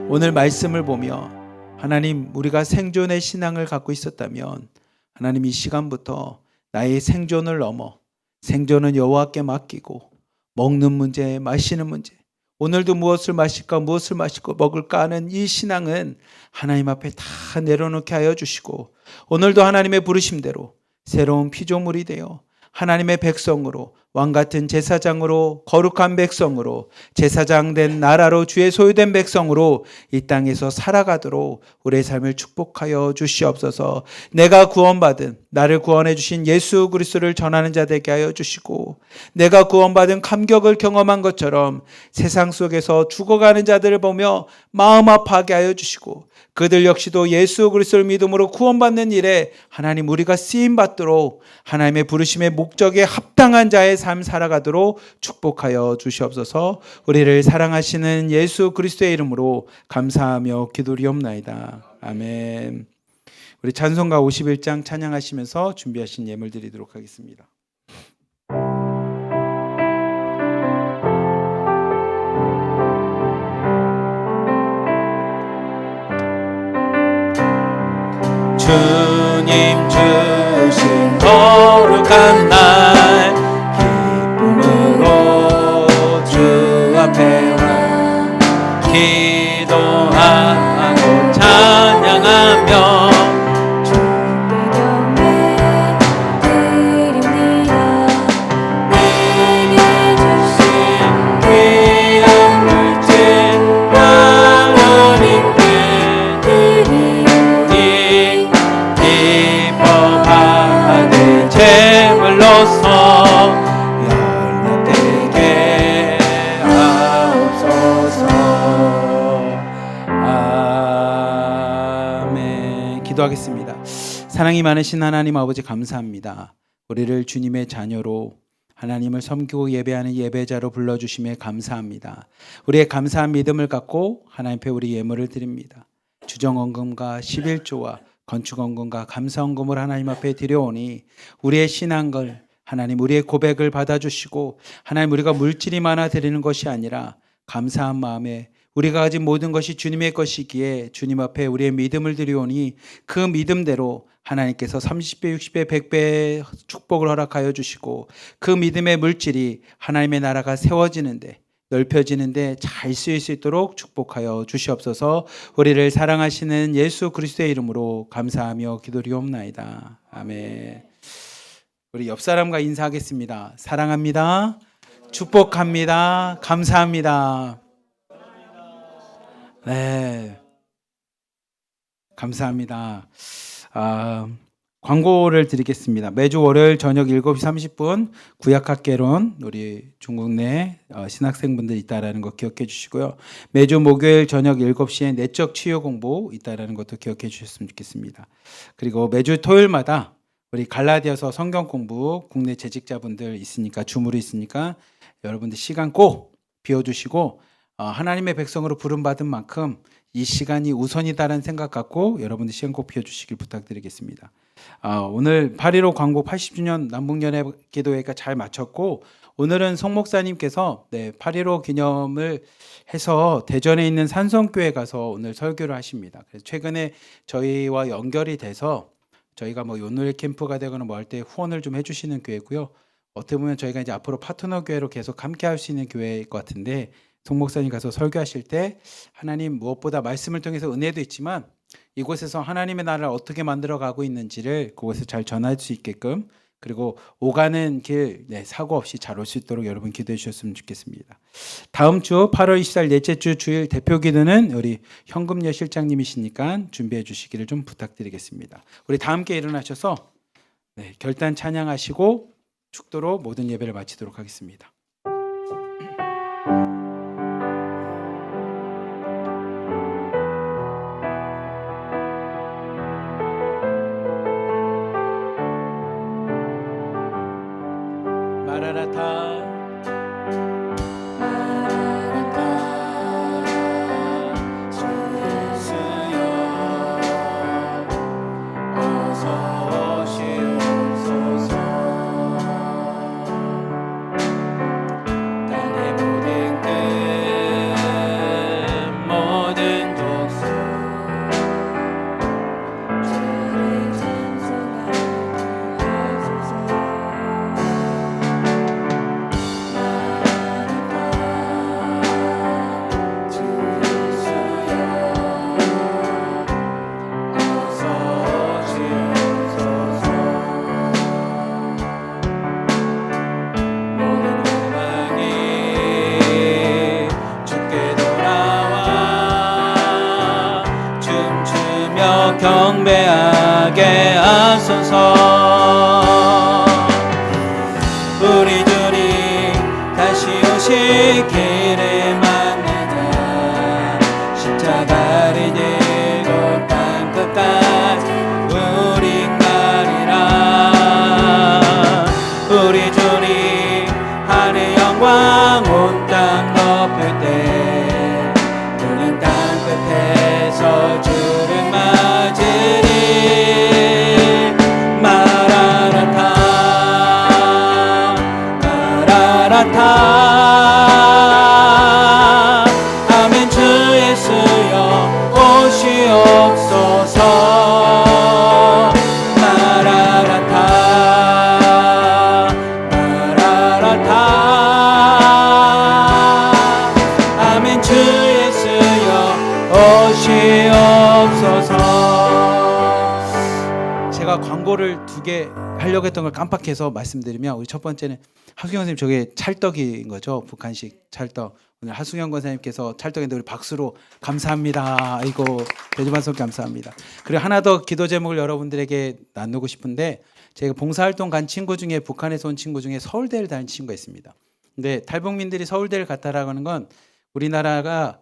오늘 말씀을 보며 하나님, 우리가 생존의 신앙을 갖고 있었다면 하나님 이 시간부터 나의 생존을 넘어 생존은 여호와께 맡기고 먹는 문제, 마시는 문제, 오늘도 무엇을 마실까 무엇을 마시고 먹을까 하는 이 신앙은 하나님 앞에 다 내려놓게 하여 주시고 오늘도 하나님의 부르심대로 새로운 피조물이 되어 하나님의 백성으로 왕같은 제사장으로 거룩한 백성으로 제사장 된 나라로 주의 소유된 백성으로 이 땅에서 살아가도록 우리의 삶을 축복하여 주시옵소서. 내가 구원받은 나를 구원해 주신 예수 그리스도를 전하는 자 되게 하여 주시고 내가 구원받은 감격을 경험한 것처럼 세상 속에서 죽어가는 자들을 보며 마음 아파하게 하여 주시고 그들 역시도 예수 그리스도를 믿음으로 구원받는 일에 하나님 우리가 쓰임받도록 하나님의 부르심의 목적에 합당한 자의 삶 살아가도록 축복하여 주시옵소서. 우리를 사랑하시는 예수 그리스도의 이름으로 감사하며 기도리옵나이다. 아멘. 우리 찬송가 51장 찬양하시면서 준비하신 예물 드리도록 하겠습니다. 주님 주신 거룩한 날 기쁨으로 주 앞에 와 기도하고 찬양하며 기도하겠습니다. 사랑이 많으신 하나님 아버지 감사합니다. 우리를 주님의 자녀로 하나님을 섬기고 예배하는 예배자로 불러주심에 감사합니다. 우리의 감사한 믿음을 갖고 하나님 앞에 우리 예물을 드립니다. 주정헌금과 11조와 건축헌금과 감사헌금을 하나님 앞에 드려오니 우리의 신앙을 하나님 우리의 고백을 받아주시고 하나님 우리가 물질이 많아 드리는 것이 아니라 감사한 마음에 우리가 가진 모든 것이 주님의 것이기에 주님 앞에 우리의 믿음을 드리오니 그 믿음대로 하나님께서 30배, 60배, 100배의 축복을 허락하여 주시고 그 믿음의 물질이 하나님의 나라가 세워지는데 넓혀지는데 잘 쓰일 수 있도록 축복하여 주시옵소서. 우리를 사랑하시는 예수 그리스도의 이름으로 감사하며 기도리옵나이다. 아멘. 우리 옆 사람과 인사하겠습니다. 사랑합니다. 축복합니다. 감사합니다. 네, 감사합니다. 광고를 드리겠습니다. 매주 월요일 저녁 7시 30분 구약학개론 우리 중국 내 신학생분들 있다라는 거 기억해 주시고요. 매주 목요일 저녁 7시에 내적 치유 공부 있다라는 것도 기억해 주셨으면 좋겠습니다. 그리고 매주 토요일마다 우리 갈라디아서 성경 공부 국내 재직자분들 있으니까 주무로 있으니까 여러분들 시간 꼭 비워주시고 하나님의 백성으로 부름받은 만큼 이 시간이 우선이다라는 생각 갖고 여러분들 시간 꼭 비워주시길 부탁드리겠습니다. 오늘 8.15 광복 80주년 남북연합 기도회가 잘 마쳤고 오늘은 송 목사님께서 8.15 기념을 해서 대전에 있는 산성교회 가서 오늘 설교를 하십니다. 그래서 최근에 저희와 연결이 돼서 저희가 뭐 요노일 캠프가 되거나 뭐 할 때 후원을 좀 해주시는 교회고요. 어떻게 보면 저희가 이제 앞으로 파트너 교회로 계속 함께 할 수 있는 교회일 것 같은데 송 목사님 가서 설교하실 때 하나님 무엇보다 말씀을 통해서 은혜도 있지만 이곳에서 하나님의 나라를 어떻게 만들어 가고 있는지를 그곳에 잘 전할 수 있게끔 그리고 오가는 길 사고 없이 잘 올 수 있도록 여러분 기도해 주셨으면 좋겠습니다. 다음 주 8월 24일 넷째 주 주일 대표 기도는 우리 현금여 실장님이시니까 준비해 주시기를 좀 부탁드리겠습니다. 우리 다 함께 일어나셔서 결단 찬양하시고 축도로 모든 예배를 마치도록 하겠습니다. 마라나타 주 예수여 어서 오시옵소서. 땅의 모든 끝 모든 족속 주를 찬송하게 하소서. 경배하게 하소서. 우리 주님 다시 오시기를 만나자. 십자가를 지고 땅 끝까지 우린 가리라. 우리 주님 하늘 영광 온 땅 덮을 때 우린 땅 끝에서 주를 맞으리. 마라나타 마라나타 아멘. 주 예수여 오시옵소서. 마라나타 마라나타 아멘. 주 예수여 오시옵소서. 제가 광고를 2개 하려고 했던 걸 깜빡해서 말씀드리면 우리 첫 번째는 하수경 선생님 저게 찰떡인 거죠. 북한식 찰떡. 오늘 하수경 권사님께서 찰떡인데 우리 박수로 감사합니다. 아이고 대주반석 감사합니다. 그리고 하나 더 기도 제목을 여러분들에게 나누고 싶은데 제가 봉사활동 간 친구 중에 북한에서 온 친구 중에 서울대를 다닌 친구가 있습니다. 근데 탈북민들이 서울대를 갔다라고 하는 건 우리나라가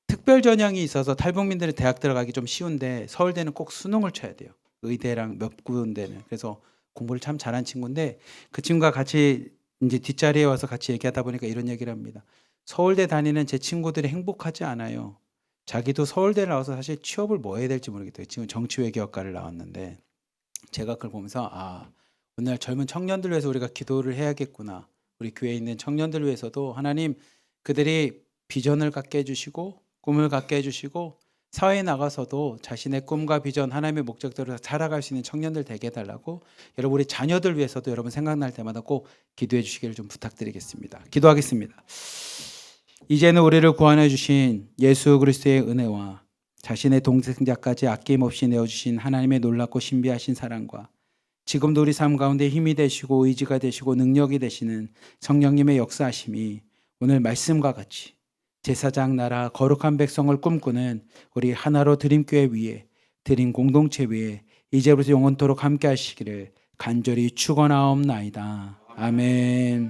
특별 전형이 있어서 탈북민들이 대학 들어가기 좀 쉬운데 서울대는 꼭 수능을 쳐야 돼요. 의대랑 몇 군데는. 그래서 공부를 참 잘한 친구인데 그 친구가 같이 이제 뒷자리에 와서 같이 얘기하다 보니까 이런 얘기를 합니다. 서울대 다니는 제 친구들이 행복하지 않아요. 자기도 서울대 나와서 사실 취업을 뭐 해야 될지 모르겠대요. 지금 정치외교학과를 나왔는데 제가 그걸 보면서 오늘 젊은 청년들 위해서 우리가 기도를 해야겠구나. 우리 교회에 있는 청년들 위해서도 하나님 그들이 비전을 갖게 해주시고 꿈을 갖게 해주시고 사회에 나가서도 자신의 꿈과 비전 하나님의 목적대로 살아갈 수 있는 청년들 되게 해달라고 여러분 우리 자녀들 위해서도 여러분 생각날 때마다 꼭 기도해 주시기를 좀 부탁드리겠습니다. 기도하겠습니다. 이제는 우리를 구원해 주신 예수 그리스도의 은혜와 자신의 동생자까지 아낌없이 내어주신 하나님의 놀랍고 신비하신 사랑과 지금도 우리 삶 가운데 힘이 되시고 의지가 되시고 능력이 되시는 성령님의 역사하심이 오늘 말씀과 같이 제사장 나라 거룩한 백성을 꿈꾸는 우리 하나로 드림교회 위에 드림 공동체 위에 이제부터 영원토록 함께 하시기를 간절히 축원하옵나이다. 아멘.